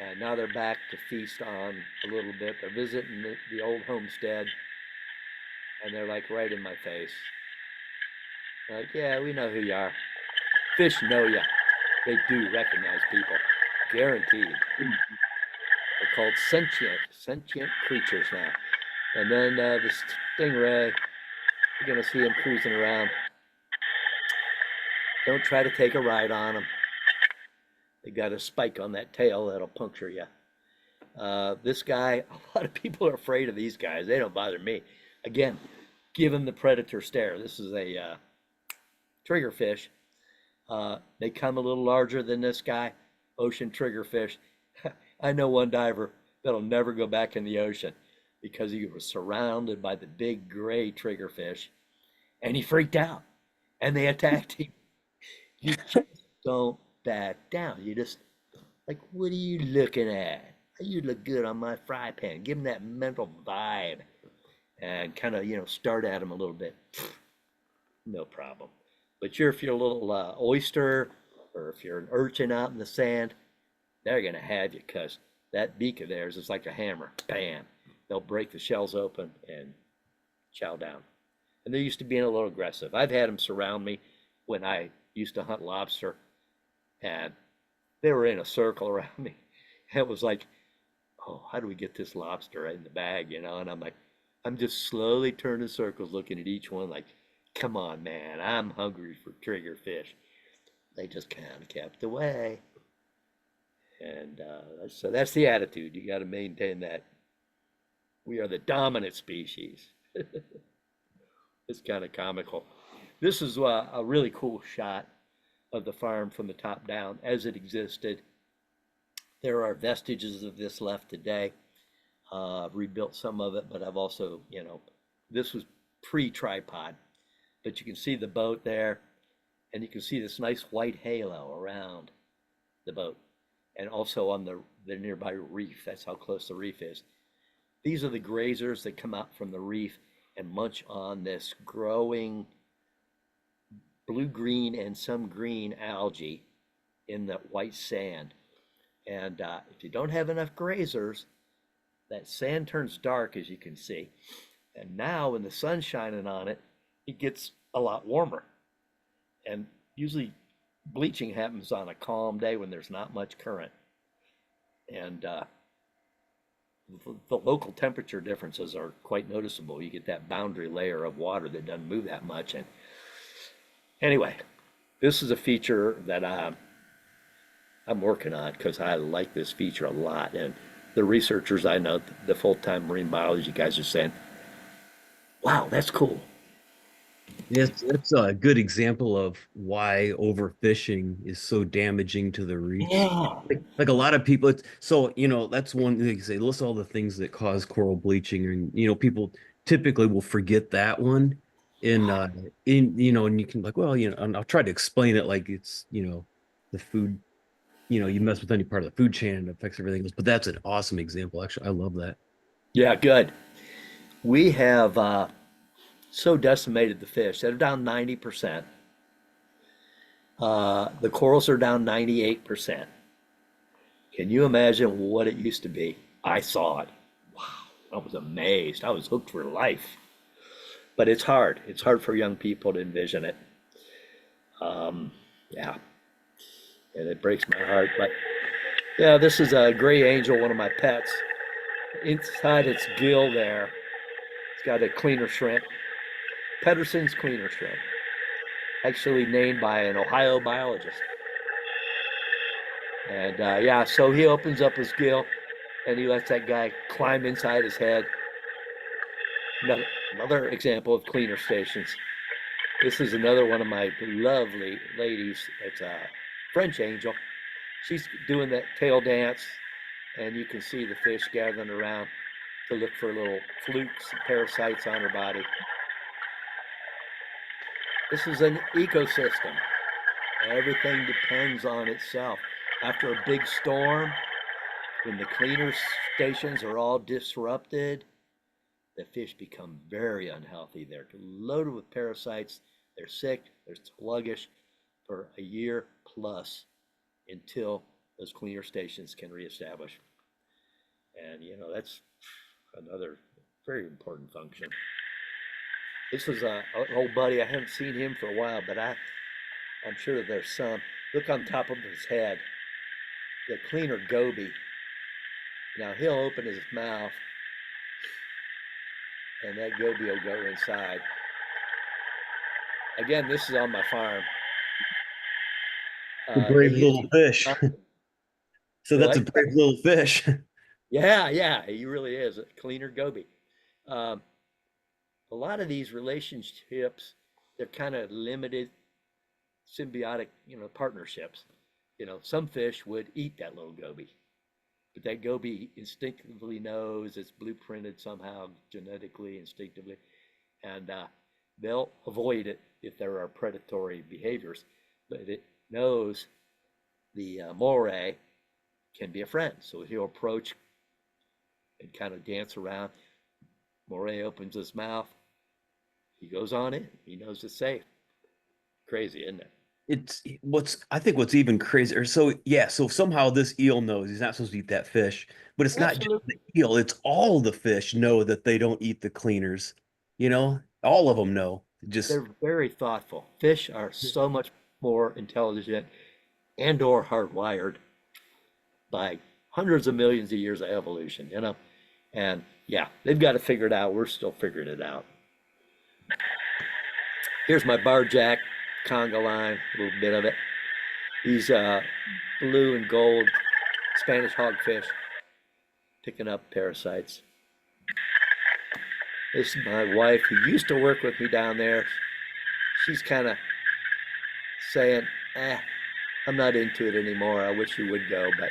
and now they're back to feast on a little bit. They're visiting the old homestead, and they're like right in my face. Like, yeah, we know who you are. Fish know you. They do recognize people, guaranteed. They're called sentient creatures now. And then the stingray, you're gonna see them cruising around. Don't try to take a ride on them. They got a spike on that tail that'll puncture you. This guy, a lot of people are afraid of these guys. They don't bother me. Again, give them the predator stare. This is a triggerfish. They come a little larger than this guy, ocean triggerfish. I know one diver that'll never go back in the ocean because he was surrounded by the big gray triggerfish, and he freaked out, and they attacked him. You just don't back down. You just, like, what are you looking at? You look good on my fry pan. Give them that mental vibe and kind of, start at them a little bit. No problem. But if you're a little oyster, or if you're an urchin out in the sand, they're going to have you, because that beak of theirs is like a hammer. Bam. They'll break the shells open and chow down. And they're used to being a little aggressive. I've had them surround me when I used to hunt lobster, and they were in a circle around me. It was like, oh, how do we get this lobster in the bag, And I'm like, I'm just slowly turning circles, looking at each one like, come on, man, I'm hungry for triggerfish. They just kind of kept away. And so that's the attitude. You got to maintain that. We are the dominant species. It's kind of comical. This is a really cool shot of the farm from the top down as it existed. There are vestiges of this left today. I've rebuilt some of it, but I've also, this was pre-tripod. But you can see the boat there, and you can see this nice white halo around the boat, and also on the nearby reef. That's how close the reef is. These are the grazers that come out from the reef and munch on this growing blue-green and some green algae in the white sand. And if you don't have enough grazers, that sand turns dark, as you can see. And now when the sun's shining on it, it gets a lot warmer. And usually bleaching happens on a calm day when there's not much current. And the local temperature differences are quite noticeable. You get that boundary layer of water that doesn't move that much. And anyway, this is a feature that I'm working on because I like this feature a lot. And the researchers I know, the full-time marine biology guys, are saying, wow, that's cool. Yes, that's a good example of why overfishing is so damaging to the reefs. Yeah. Like a lot of people, so that's one thing they say, list all the things that cause coral bleaching, and people typically will forget that one. In and you can like, well, and I'll try to explain it like it's, the food, you mess with any part of the food chain and it affects everything else. But that's an awesome example. Actually, I love that. Yeah, good. We have so decimated the fish. They're down 90%. The corals are down 98%. Can you imagine what it used to be? I saw it. Wow, I was amazed. I was hooked for life. But it's hard. It's hard for young people to envision it. Yeah, and it breaks my heart. But yeah, this is a gray angel, one of my pets. Inside its gill there, it's got a cleaner shrimp. Pedersen's cleaner shrimp, actually named by an Ohio biologist. And yeah, so he opens up his gill and he lets that guy climb inside his head. Another example of cleaner stations. This is another one of my lovely ladies. It's a French angel. She's doing that tail dance, and you can see the fish gathering around to look for little flukes and parasites on her body. This is an ecosystem. Everything depends on itself. After a big storm, when the cleaner stations are all disrupted, the fish become very unhealthy. They're loaded with parasites. They're sick. They're sluggish for a year plus until those cleaner stations can reestablish. And that's another very important function. This was an old buddy. I haven't seen him for a while, but I'm sure that there's some. Look on top of his head, the cleaner goby. Now he'll open his mouth and that goby will go inside. Again, this is on my farm. The They brave use little fish. So that's a what? brave little fish. Yeah, he really is a cleaner goby. Um, a lot of these relationships, they're kind of limited symbiotic, partnerships. Some fish would eat that little goby, but that goby instinctively knows it's blueprinted somehow genetically, instinctively, and they'll avoid it if there are predatory behaviors. But it knows the moray can be a friend, so he'll approach and kind of dance around. Moray opens his mouth, he goes on in. He knows it's safe. Crazy, isn't it? I think what's even crazier. So yeah, so somehow this eel knows he's not supposed to eat that fish, but it's not just Absolutely. the eel, it's all the fish know that they don't eat the cleaners. All of them know. Just They're very thoughtful. Fish are so much more intelligent and or hardwired by hundreds of millions of years of evolution. And yeah, they've got to figure it out. We're still figuring it out. Here's my barjack conga line, a little bit of it. These blue and gold Spanish hogfish picking up parasites. This is my wife who used to work with me down there. She's kind of saying, I'm not into it anymore. I wish you would go, but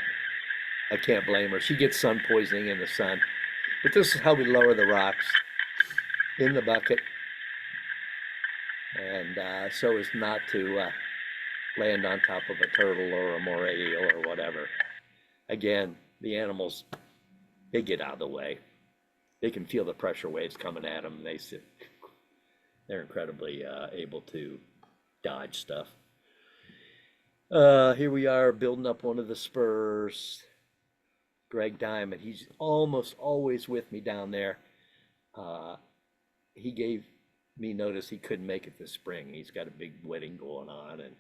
I can't blame her. She gets sun poisoning in the sun. But this is how we lower the rocks in the bucket, and so as not to land on top of a turtle or a moray eel or whatever. Again, the animals, they get out of the way. They can feel the pressure waves coming at them. They're incredibly able to dodge stuff. Here we are building up one of the spurs. Greg Diamond, he's almost always with me down there. He gave me notice he couldn't make it this spring. He's got a big wedding going on, and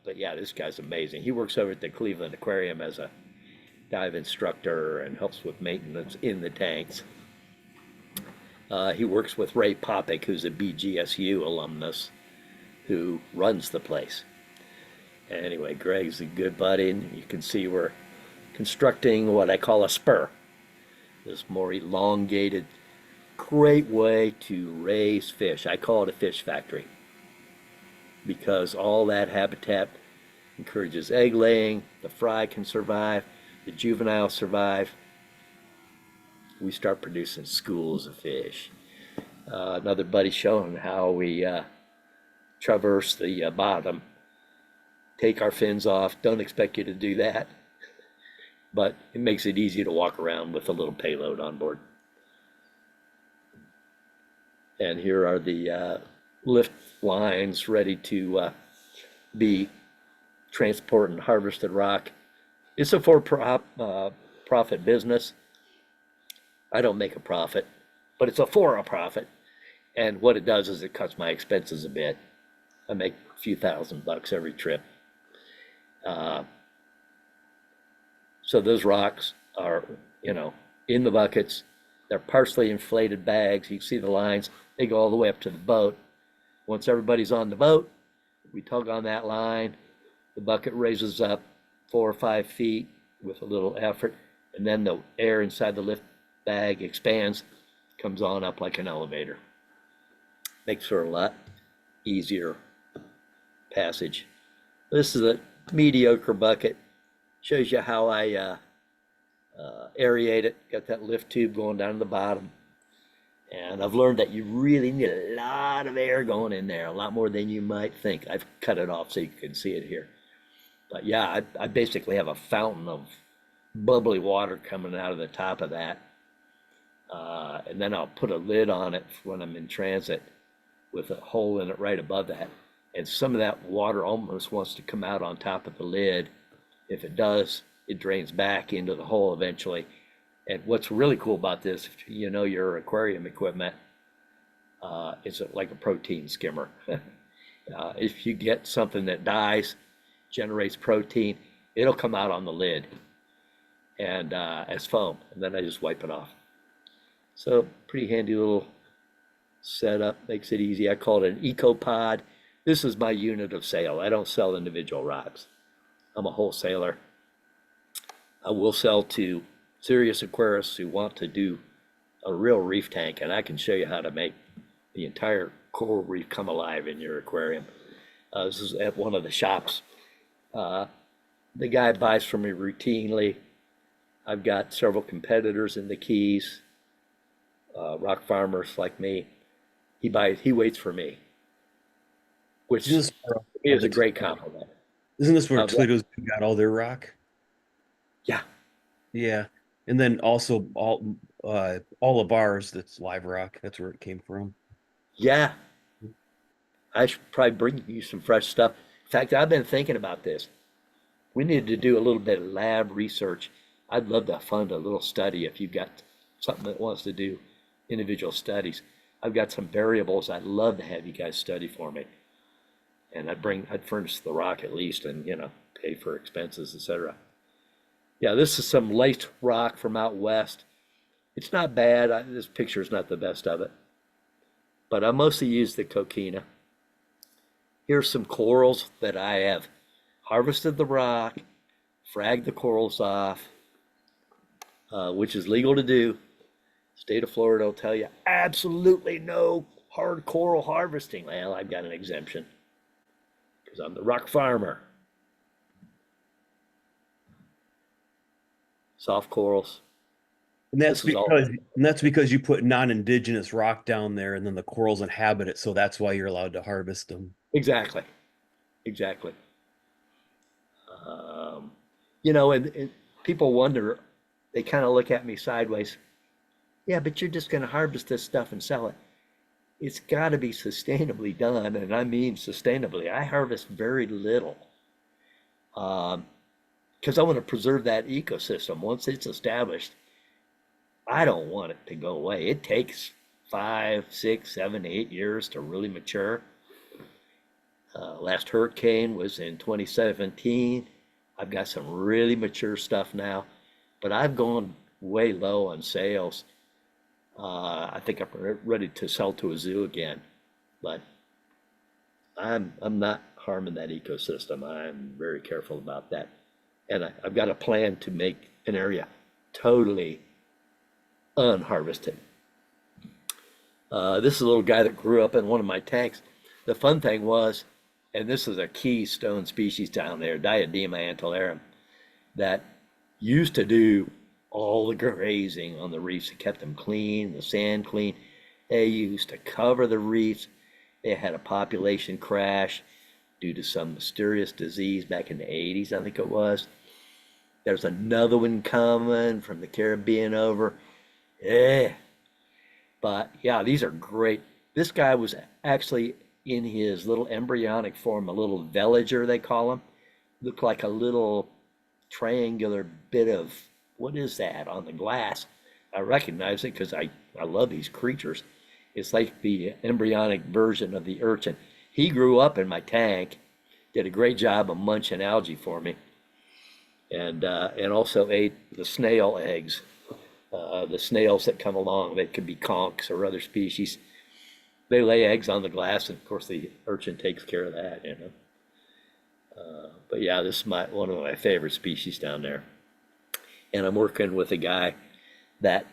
but yeah, this guy's amazing. He works over at the Cleveland Aquarium as a dive instructor and helps with maintenance in the tanks. He works with Ray Popick, who's a BGSU alumnus, who runs the place. Anyway, Greg's a good buddy, and you can see we're constructing what I call a spur. This more elongated, great way to raise fish. I call it a fish factory because all that habitat encourages egg laying, the fry can survive, the juveniles survive, we start producing schools of fish. Another buddy showing how we traverse the bottom, take our fins off. Don't expect you to do that, but it makes it easy to walk around with a little payload on board. And here are the lift lines ready to be transporting harvested rock. It's a for-profit business. I don't make a profit, but it's a for-profit. And what it does is it cuts my expenses a bit. I make a few $1,000 every trip. So those rocks are, in the buckets. They're partially inflated bags. You can see the lines. They go all the way up to the boat. Once everybody's on the boat, we tug on that line. The bucket raises up 4 or 5 feet with a little effort, and then the air inside the lift bag expands, comes on up like an elevator. Makes for a lot easier passage. This is a mediocre bucket. Shows you how I aerate it. Got that lift tube going down to the bottom. And I've learned that you really need a lot of air going in there, a lot more than you might think. I've cut it off so you can see it here. But yeah, I basically have a fountain of bubbly water coming out of the top of that. And then I'll put a lid on it when I'm in transit with a hole in it right above that. And some of that water almost wants to come out on top of the lid. If it does, it drains back into the hole eventually. And what's really cool about this, if you know your aquarium equipment, it's like a protein skimmer. If you get something that dies, generates protein, it'll come out on the lid and as foam, and then I just wipe it off. So pretty handy little setup, makes it easy. I call it an EcoPod. This is my unit of sale. I don't sell individual rocks. I'm a wholesaler. I will sell to serious aquarists who want to do a real reef tank, and I can show you how to make the entire coral reef come alive in your aquarium. This is at one of the shops. The guy buys from me routinely. I've got several competitors in the Keys, rock farmers like me. He waits for me, which is a great compliment. Isn't this where Toledo's got all their rock? Yeah. Yeah. And then also all of ours, that's live rock. That's where it came from. Yeah. I should probably bring you some fresh stuff. In fact, I've been thinking about this. We need to do a little bit of lab research. I'd love to fund a little study if you've got something that wants to do individual studies. I've got some variables I'd love to have you guys study for me. And I'd furnish the rock at least and, pay for expenses, etc. Yeah, this is some light rock from out west. It's not bad. This picture is not the best of it. But I mostly use the coquina. Here's some corals that I have harvested the rock, fragged the corals off, which is legal to do. State of Florida will tell you absolutely no hard coral harvesting. Well, I've got an exemption because I'm the rock farmer. Soft corals. And that's because you put non-indigenous rock down there, and then the corals inhabit it, so that's why you're allowed to harvest them. Exactly. And people wonder, they kind of look at me sideways. Yeah, but you're just going to harvest this stuff and sell it. It's got to be sustainably done, and I mean sustainably. I harvest very little because I want to preserve that ecosystem. Once it's established, I don't want it to go away. It takes 5, 6, 7, 8 years to really mature. Last hurricane was in 2017. I've got some really mature stuff now, but I've gone way low on sales. I think I'm ready to sell to a zoo again, but I'm not harming that ecosystem. I'm very careful about that. And I've got a plan to make an area totally unharvested. This is a little guy that grew up in one of my tanks. The fun thing was, and this is a keystone species down there, Diadema antillarum, that used to do all the grazing on the reefs. It kept them clean, the sand clean. They used to cover the reefs. They had a population crash due to some mysterious disease back in the 80s, I think it was. There's another one coming from the Caribbean over. Yeah. But yeah, these are great. This guy was actually in his little embryonic form, a little veliger, they call him. Looked like a little triangular bit of, what is that on the glass? I recognize it because I love these creatures. It's like the embryonic version of the urchin. He grew up in my tank, did a great job of munching algae for me, and also ate the snail eggs. The snails that come along, they could be conchs or other species. They lay eggs on the glass, and of course the urchin takes care of that, you know. But yeah, this is one of my favorite species down there. And I'm working with a guy that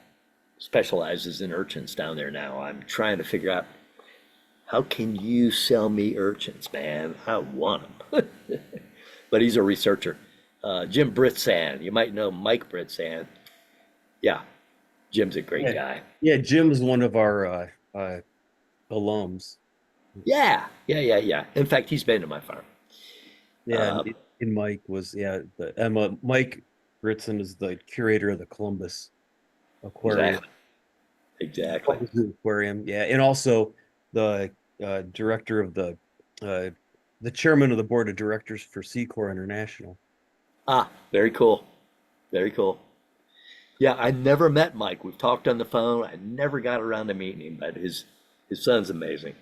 specializes in urchins down there now. I'm trying to figure out, how can you sell me urchins, man? I want them. But he's a researcher. Jim Birthisel, you might know Mike Birthisel. Yeah, Jim's a great guy. Yeah, Jim's one of our alums. Yeah. In fact, he's been to my farm. Yeah, and Mike was the Emma Mike Ritson is the curator of the Columbus Aquarium. Exactly. Aquarium, yeah, and also the director of the chairman of the board of directors for Seacorps International. Ah, very cool. Very cool. Yeah, I never met Mike. We've talked on the phone. I never got around to meeting him, but his son's amazing.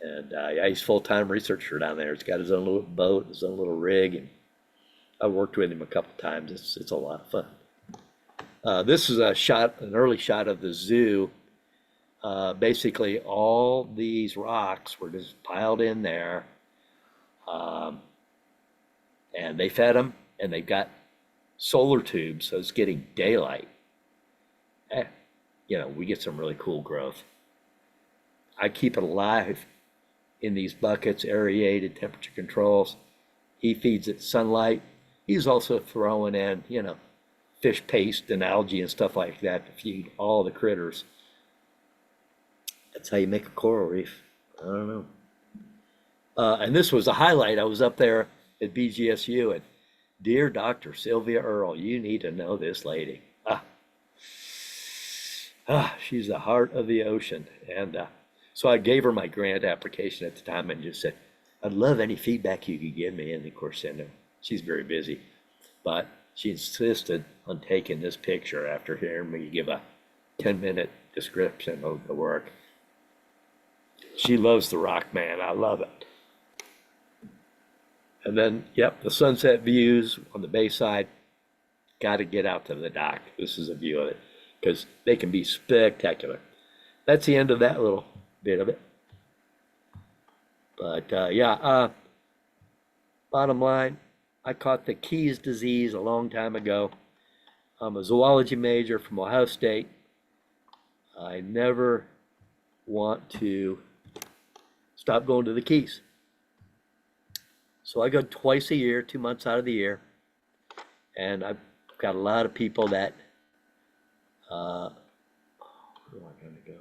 And yeah, he's full-time researcher down there. He's got his own little boat, his own little rig, and I've worked with him a couple times. It's a lot of fun. This is an early shot of the zoo. Basically, all these rocks were just piled in there, and they fed them, and they've got solar tubes, so it's getting daylight. We get some really cool growth. I keep it alive in these buckets, aerated, temperature controls. He feeds it sunlight. He's also throwing in, fish paste and algae and stuff like that to feed all the critters. That's how you make a coral reef. I don't know. And this was a highlight. I was up there at BGSU, and dear Dr. Sylvia Earle, you need to know this lady. She's the heart of the ocean. And so I gave her my grant application at the time and just said, I'd love any feedback you could give me. And of course, she's very busy, but she insisted on taking this picture after hearing me give a 10-minute description of the work. She loves the rock, man. I love it. And then, the sunset views on the bayside. Got to get out to the dock. This is a view of it because they can be spectacular. That's the end of that little bit of it. But bottom line, I caught the Keys disease a long time ago. I'm a zoology major from Ohio State. I never want to stop going to the Keys. So I go twice a year, 2 months out of the year. And I've got a lot of people that, where am I going to go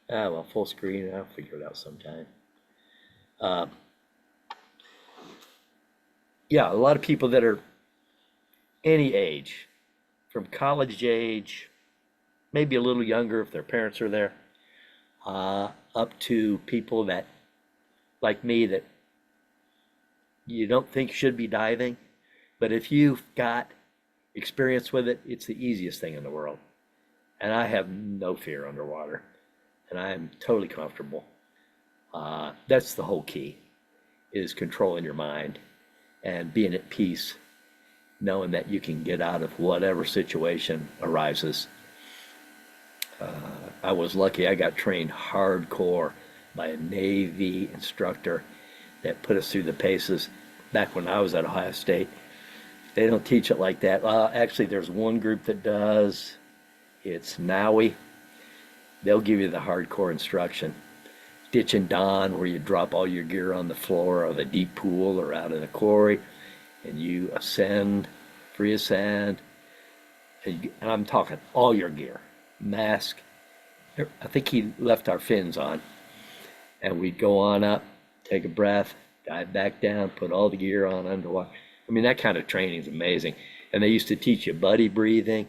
here? Full screen, I'll figure it out sometime. A lot of people that are any age, from college age, maybe a little younger if their parents are there, up to people that, like me, that you don't think should be diving, but if you've got experience with it, it's the easiest thing in the world. And I have no fear underwater, and I am totally comfortable. That's the whole key, is controlling your mind and being at peace, knowing that you can get out of whatever situation arises. I was lucky. I got trained hardcore by a Navy instructor that put us through the paces back when I was at Ohio State. They don't teach it like that. Actually, there's one group that does. It's NAUI. They'll give you the hardcore instruction. Ditch and don, where you drop all your gear on the floor of a deep pool or out in a quarry, and you ascend free of sand. And I'm talking all your gear, mask. I think he left our fins on, and we'd go on up, take a breath, dive back down, put all the gear on underwater. I mean, that kind of training is amazing. And they used to teach you buddy breathing.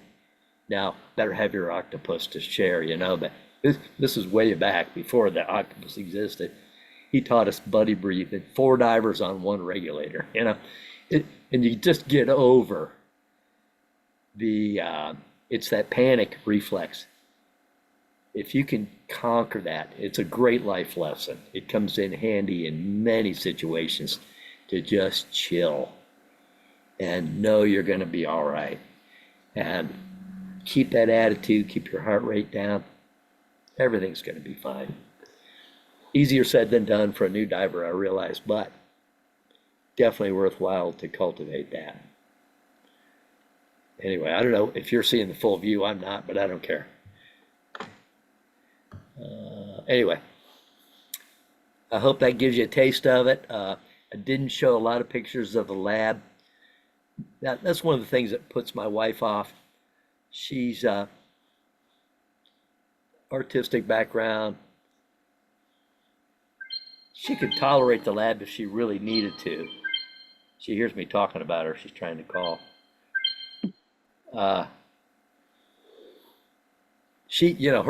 Now, better have your octopus to share, but this is way back before the octopus existed. He taught us buddy breathing, 4 divers on 1 regulator, and you just get over it's that panic reflex. If you can conquer that, it's a great life lesson. It comes in handy in many situations to just chill and know you're going to be all right. And keep that attitude, keep your heart rate down. Everything's going to be fine. Easier said than done for a new diver, I realize, but definitely worthwhile to cultivate that. Anyway, I don't know if you're seeing the full view. I'm not, but I don't care. Anyway, I hope that gives you a taste of it. I didn't show a lot of pictures of the lab. That's one of the things that puts my wife off. She's artistic background. She could tolerate the lab if she really needed to. She hears me talking about her. She's trying to call. Her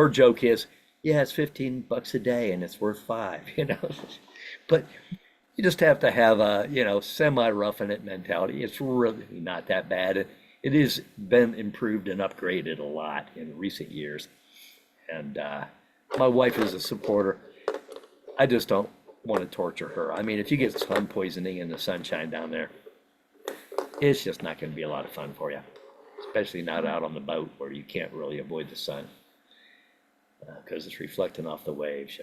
joke is, yeah, it's $15 a day and it's worth $5, but you just have to have a, semi roughing it mentality. It's really not that bad. It has been improved and upgraded a lot in recent years. And my wife is a supporter. I just don't want to torture her. I mean, if you get sun poisoning in the sunshine down there, it's just not going to be a lot of fun for you, especially not out on the boat where you can't really avoid the sun because it's reflecting off the waves,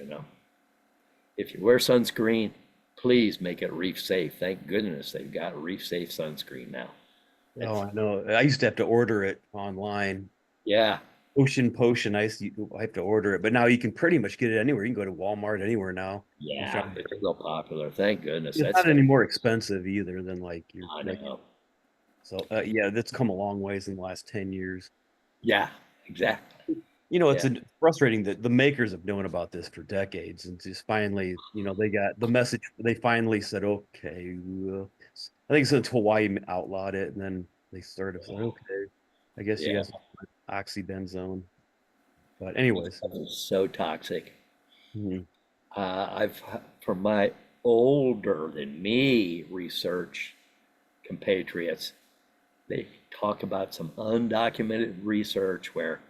If you wear sunscreen, please make it reef safe. Thank goodness they've got reef safe sunscreen now. Oh, I know. I used to have to order it online. Yeah. Ocean Potion, I have to order it, but now you can pretty much get it anywhere. You can go to Walmart anywhere now. Yeah, it's real popular. Thank goodness. It's not any more expensive either than like your. I know. So yeah, that's come a long ways in the last 10 years. Yeah, exactly. It's frustrating that the makers have known about this for decades, and just finally, they got the message. They finally said, okay, I think since Hawaii outlawed it, and then they started saying, okay, I guess you guys oxybenzone. But anyways, it's so toxic. Mhm. From my older than me research compatriots, they talk about some undocumented research where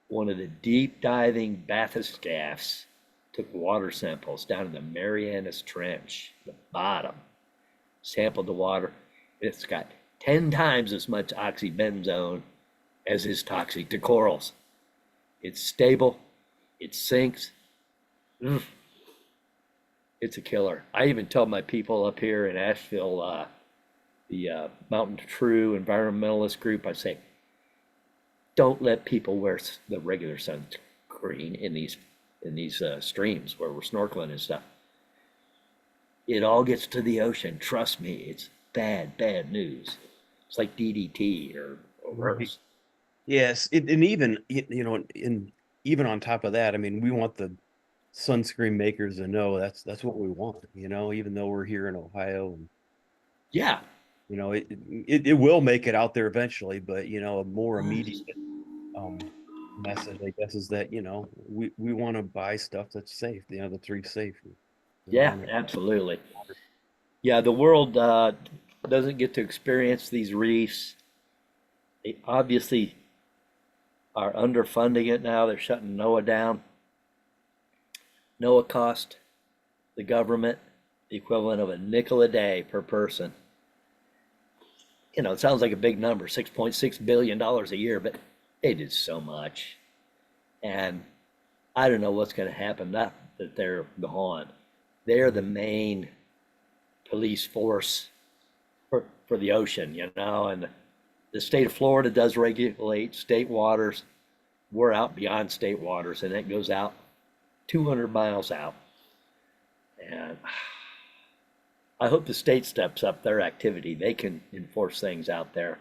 one of the deep diving bathyscaphs took water samples down in the Marianas Trench, the bottom, sampled the water. It's got 10 times as much oxybenzone as is toxic to corals. It's stable, it sinks. It's a killer. I even tell my people up here in Asheville, the Mountain True environmentalist group, I say, don't let people wear the regular sunscreen in these streams where we're snorkeling and stuff. It all gets to the ocean. Trust me, it's bad news. It's like DDT or worse. Yes, and even even on top of that, I mean, we want the sunscreen makers to know that's what we want. Even though we're here in Ohio, and Yeah. It will make it out there eventually, but a more immediate message, I guess, is that we want to buy stuff that's safe, that's reef safe. Yeah, absolutely. Yeah, the world doesn't get to experience these reefs. They obviously are underfunding it now. They're shutting NOAA down. NOAA cost the government the equivalent of a nickel a day per person. It sounds like a big number, $6.6 billion a year, but they did so much. And I don't know what's going to happen now that they're gone. They're the main police force for the ocean, and the state of Florida does regulate state waters. We're out beyond state waters, and it goes out 200 miles out. And I hope the state steps up their activity. They can enforce things out there.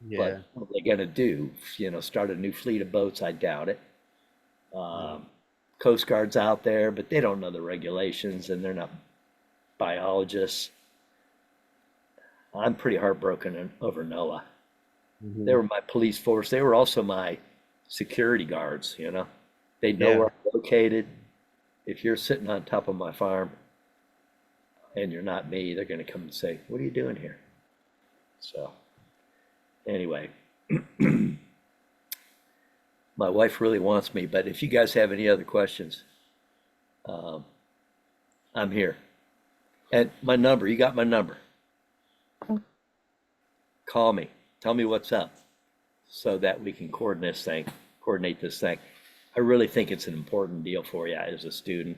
Yeah. But what are they gonna do? You know, start a new fleet of boats? I doubt it. No. Um, Coast Guard's out there, but they don't know the regulations and they're not biologists. I'm pretty heartbroken over Noah. They Hmm. were my police force. They were also my security guards, you know. They know Yeah. where I'm located. If you're sitting on top of my farm and you're not me, they're going to come and say, "What are you doing here?" So, anyway, my wife really wants me, but if you guys have any other questions, um, I'm here. And my number, you got my number. Call me. Tell me what's up so that we can coordinate this thing. I really think it's an important deal for you as a student.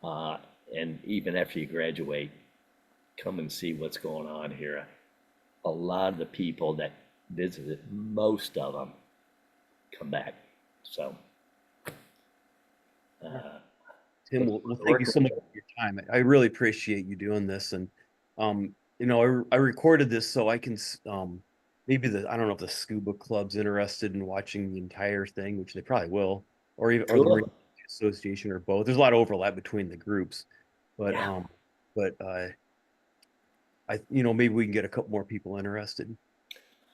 Uh, and even after you graduate, come and see what's going on here. A lot of the people that visited, most of them come back. So, uh, Tim, look well, forward to thank you working so much with for your time. I really appreciate you doing this. And, I recorded this so I can, maybe I don't know if the scuba club's interested in watching the entire thing, which they probably will, or even, you. or the Marine Cool. Association, or both. There's a lot of overlap between the groups, but, Yeah, maybe we can get a couple more people interested.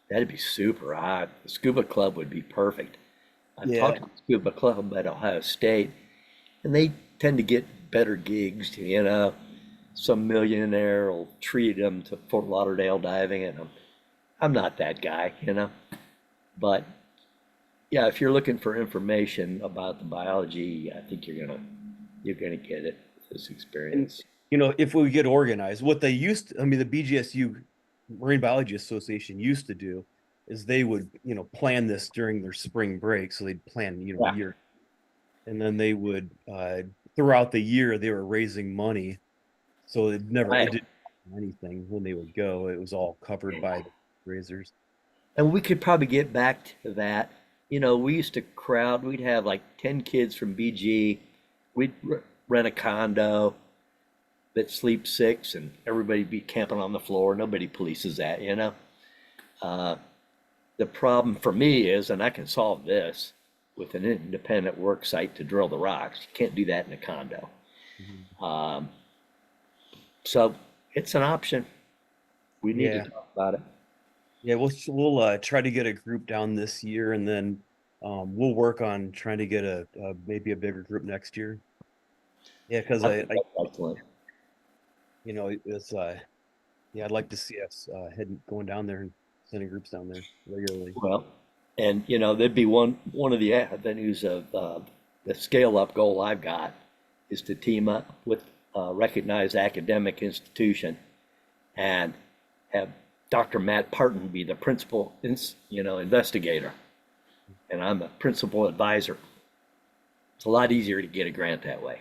that'd be super. The scuba club would be perfect. I've Yeah. talked to the scuba club at Ohio State, and they tend to get better gigs. You know, some millionaire will treat them to Fort Lauderdale diving, and I'm not that guy, you know. But yeah, if you're looking for information about the biology, I think you're gonna get it with this And, experience. if we get organized, what they used to, I mean, the BGSU, Marine Biology Association, used to do is they would, plan this during their spring break. So they'd plan, a Yeah, year, and then they would, throughout the year, they were raising money. So it right. didn't cost anything when they would go. It was all covered by the raisers. And we could probably get back to that. You know, we used to crowd, we'd have like 10 kids from BG. We'd rent a condo that sleeps six and everybody'd be camping on the floor. Nobody polices that, you know? Uh, the problem for me is, and I can solve this with an independent work site to drill the rocks. You can't do that in a condo. Mhm. Um, so it's an option. We need to Yeah. talk about it. Yeah. We'll try to get a group down this year, and then we'll work on trying to get maybe a bigger group next year. Yeah, because I think that's excellent. it's yeah, I'd like to see us heading going down there and sending groups down there regularly. Well, and you know, there'd be one of the avenues of the scale up goal I've got is to team up with a recognized academic institution and have Dr. Matt Parton be the principal, investigator, and I'm a principal advisor. It's a lot easier to get a grant that way.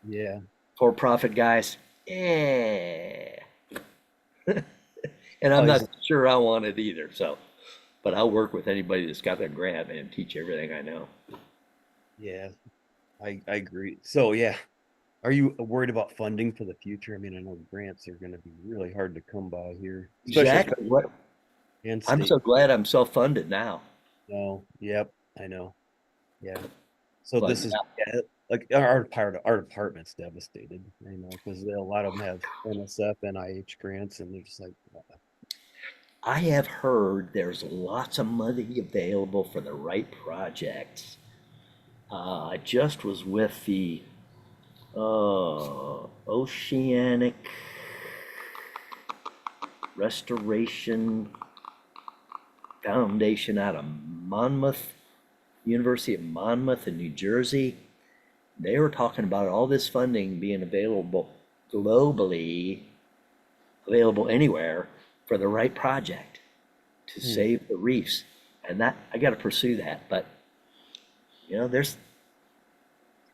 Yeah. For-profit guys, eh. And I'm Oh, not sure I want it either. So, but I'll work with anybody that's got a grant and teach everything I know. yeah, I agree. So yeah, are you worried about funding for the future? I mean, I know grants are going to be really hard to come by here, especially Exactly. What and I'm state. so glad I'm self-funded now. No, yep, I know. Yeah. So But this is, yeah, yeah, like our department's devastated, because a lot of them have NSF, NIH grants, and they're just like, I have heard there's lots of money available for the right projects. I just was with the Oceanic Restoration Foundation out of Monmouth, University of Monmouth in New Jersey. They were talking about all this funding being available globally, available anywhere for the right project to hmm, save the reefs. And that I got to pursue that. But there's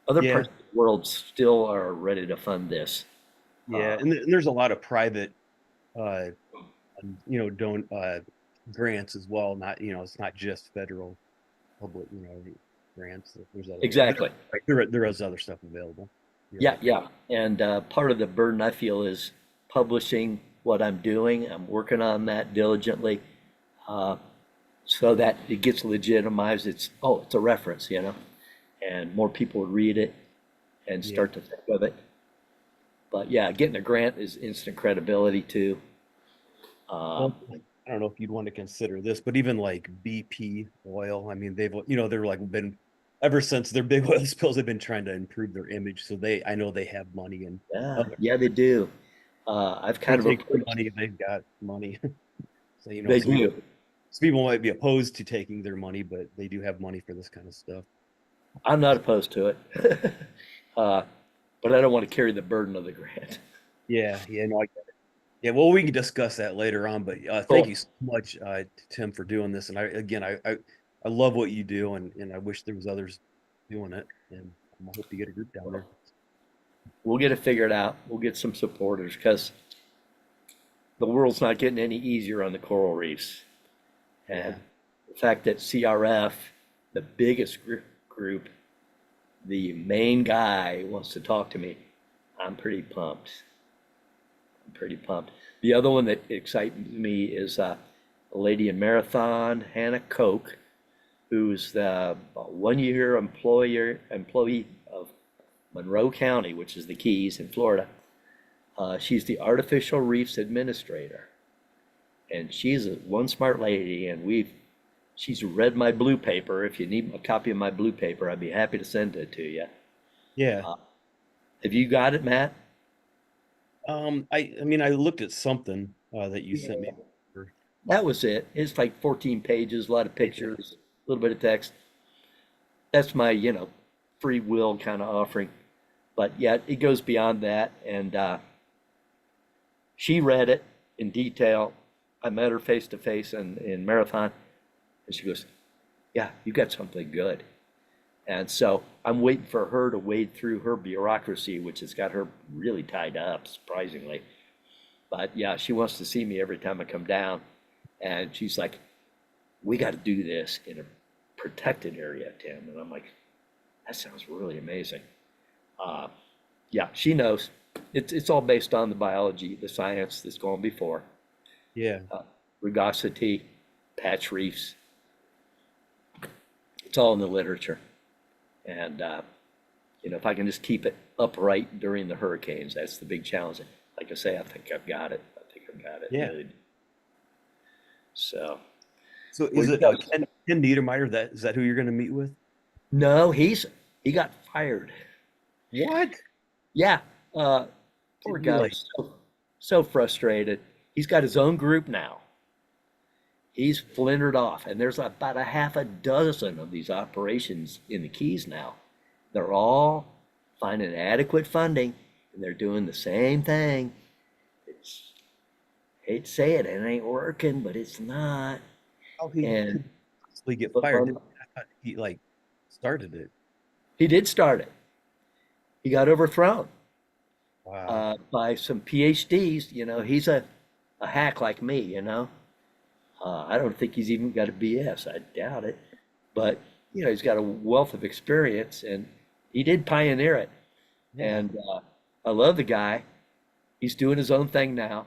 other yeah, parts of the world still are ready to fund this. yeah, Uh, and there's a lot of private, uh, don't grants as well. Not, it's not just federal public, grants. There's other, exactly. there is other stuff available. You're Yeah, right. yeah. And part of the burden I feel is publishing what I'm doing. I'm working on that diligently. uh, so that it gets legitimized. It's a reference, and more people would read it and Yeah. start to think of it. But yeah, getting a grant is instant credibility too. Well, Um, I don't know if you'd want to consider this, but even like BP oil, I mean, they're like been ever since their big oil spills, they've been trying to improve their image. So I know they have money and yeah, other, yeah, they do. I've they kind of take their approached, money, they've got money. So, they do. some people might be opposed to taking their money, but they do have money for this kind of stuff. I'm not opposed to it. Uh, but I don't want to carry the burden of the grant. Yeah, yeah, no, yeah, well, we can discuss that later on, but thank Cool. you so much, Tim, for doing this. And I love what you do, and I wish there was others doing it. And I hope you get a group down there. We'll get it figured out. We'll get some supporters because the world's not getting any easier on the coral reefs. Yeah, And the fact that CRF, the biggest group, the main guy wants to talk to me, I'm pretty pumped. I'm pretty pumped. The other one that excites me is a lady in Marathon, Hannah Koch, who's the 1 year employee of Monroe County, which is the Keys in Florida. She's the artificial reefs administrator, and she's one smart lady. And she's read my blue paper. If you need a copy of my blue paper, I'd be happy to send it to you. yeah. Uh, have you got it, Matt? I mean, I looked at something that you sent me. Yeah. That was it. It's like 14 pages, a lot of pictures, a little bit of text. That's my, free will kind of offering. But yeah, it goes beyond that. And she read it in detail. I met her face to face in Marathon, and she goes, "Yeah, you got something good." And so I'm waiting for her to wade through her bureaucracy, which has got her really tied up, surprisingly. But yeah, she wants to see me every time I come down. And she's like, "We got to do this in a protected area, Tim." And I'm like, "That sounds really amazing." Uh, yeah, she knows. It's all based on the biology, the science that's gone before. Yeah, Uh, Rugosity, patch reefs, it's all in the literature. And, if I can just keep it upright during the hurricanes, that's the big challenge. Like I say, I think I've got it. I think I've got it. yeah. Really. So, So well, is it Ken Niedermeyer? Is that who you're going to meet with? no, he got fired. What? Yeah, uh, poor Did he guy like? was so frustrated. He's got his own group now. He's flintered off, and there's about a half a dozen of these operations in the Keys now. They're all finding adequate funding, and they're doing the same thing. It's hate to say it, it ain't working, but it's not. How he And could possibly get but fired? I thought he like started it. he did start it. He got overthrown Wow. by some PhDs. He's a hack like me. I don't think he's even got a BS. I doubt it. But, he's got a wealth of experience, and he did pioneer it. Yeah. And I love the guy. He's doing his own thing now.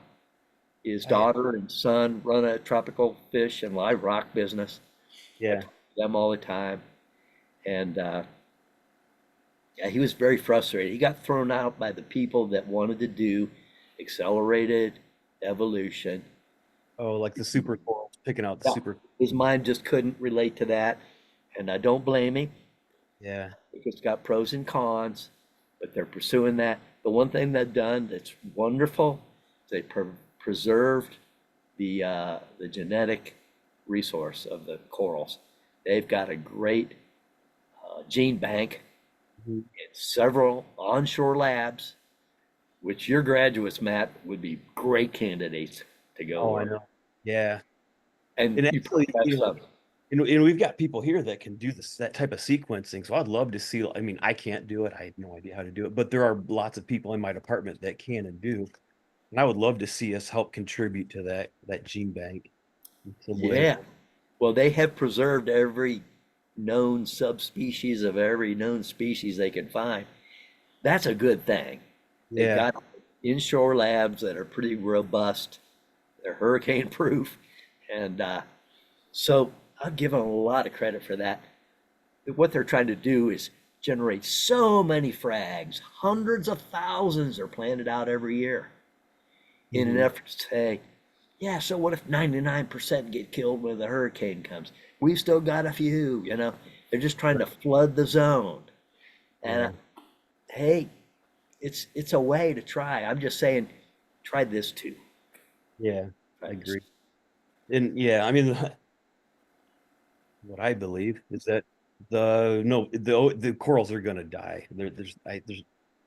His I daughter and son run a tropical fish and live rock business. I yeah. talk to them all the time. And yeah, he was very frustrated. He got thrown out by the people that wanted to do accelerated evolution. Oh, like the super coral, picking out the Yeah, super. his mind just couldn't relate to that, and I don't blame him. Yeah. It's got pros and cons, but they're pursuing that. The one thing they've done that's wonderful, they preserved the genetic resource of the corals. They've got a great gene bank Mhm. in several onshore labs, which your graduates, Matt, would be great candidates to go Oh, I work. know. Yeah. And And you actually, probably have some. and we've got people here that can do that type of sequencing. So I'd love to see. I mean, I can't do it. I have no idea how to do it, but there are lots of people in my department that can and do. And I would love to see us help contribute to that gene bank in some way. Yeah. Well, they have preserved every known subspecies of every known species they can find. That's a good thing. They've Yeah. got inshore labs that are pretty robust. They're hurricane proof. And So I'll give them a lot of credit for that. What they're trying to do is generate so many frags. Hundreds of thousands are planted out every year in an Mhm. effort to say, yeah, so what if 99% get killed when the hurricane comes? We've still got a few, you know. They're just trying to flood the zone. And Yeah. hey, it's a way to try. I'm just saying, try this too. Yeah. Try I this. agree. And yeah, I mean, what I believe is that the corals are going to die. There's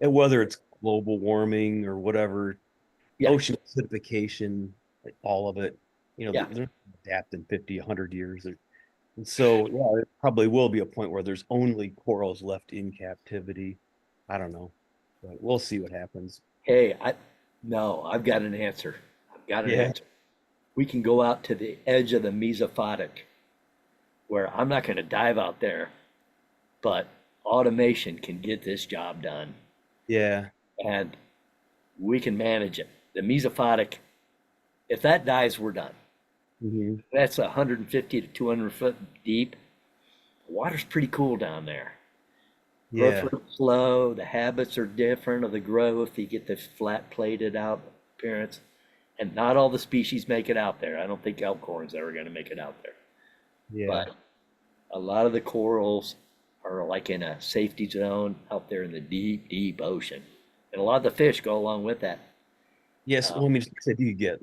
and whether it's global warming or whatever, Yeah, ocean acidification, like all of it, yeah. they're not gonna adapt in 50, 100 years. And so, yeah, there probably will be a point where there's only corals left in captivity. I don't know, but we'll see what happens. Hey, no, I've got an answer. I've got an Yeah. answer. We can go out to the edge of the mesophotic, where I'm not going to dive out there, but automation can get this job done, Yeah. and we can manage it. The mesophotic, if that dies, we're done. Hmm. That's 150 to 200 foot deep. The water's pretty cool down there. Growth Yeah. rate's slow. The habits are different of the growth. You get the flat plated out appearance. And not all the species make it out there. I don't think elkhorn's ever going to make it out there. Yeah. But a lot of the corals are like in a safety zone out there in the deep, deep ocean. And a lot of the fish go along with that. Yes. Uh, Well, I mean, like I said, you could get,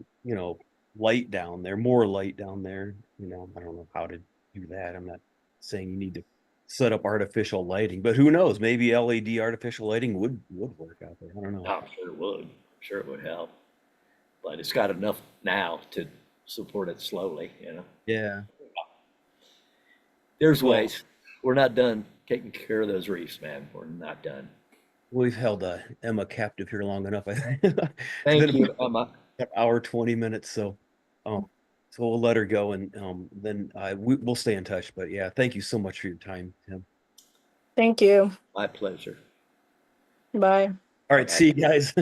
light down there, more light down there. I don't know how to do that. I'm not saying you need to set up artificial lighting, but who knows? Maybe LED artificial lighting would work out there. I don't know. I'm sure it would. I'm sure it would help. But it's got enough now to support it slowly, you know. Yeah. There's Well, ways. We're not done taking care of those reefs, man. We're not done. we've held Emma captive here long enough. I think it's been Thank you, about Emma. an hour, 20 minutes. Um, so we'll let her go and then we'll stay in touch. But yeah, thank you so much for your time, Tim. Thank you. My pleasure. Bye. All Bye right, see bye. you guys.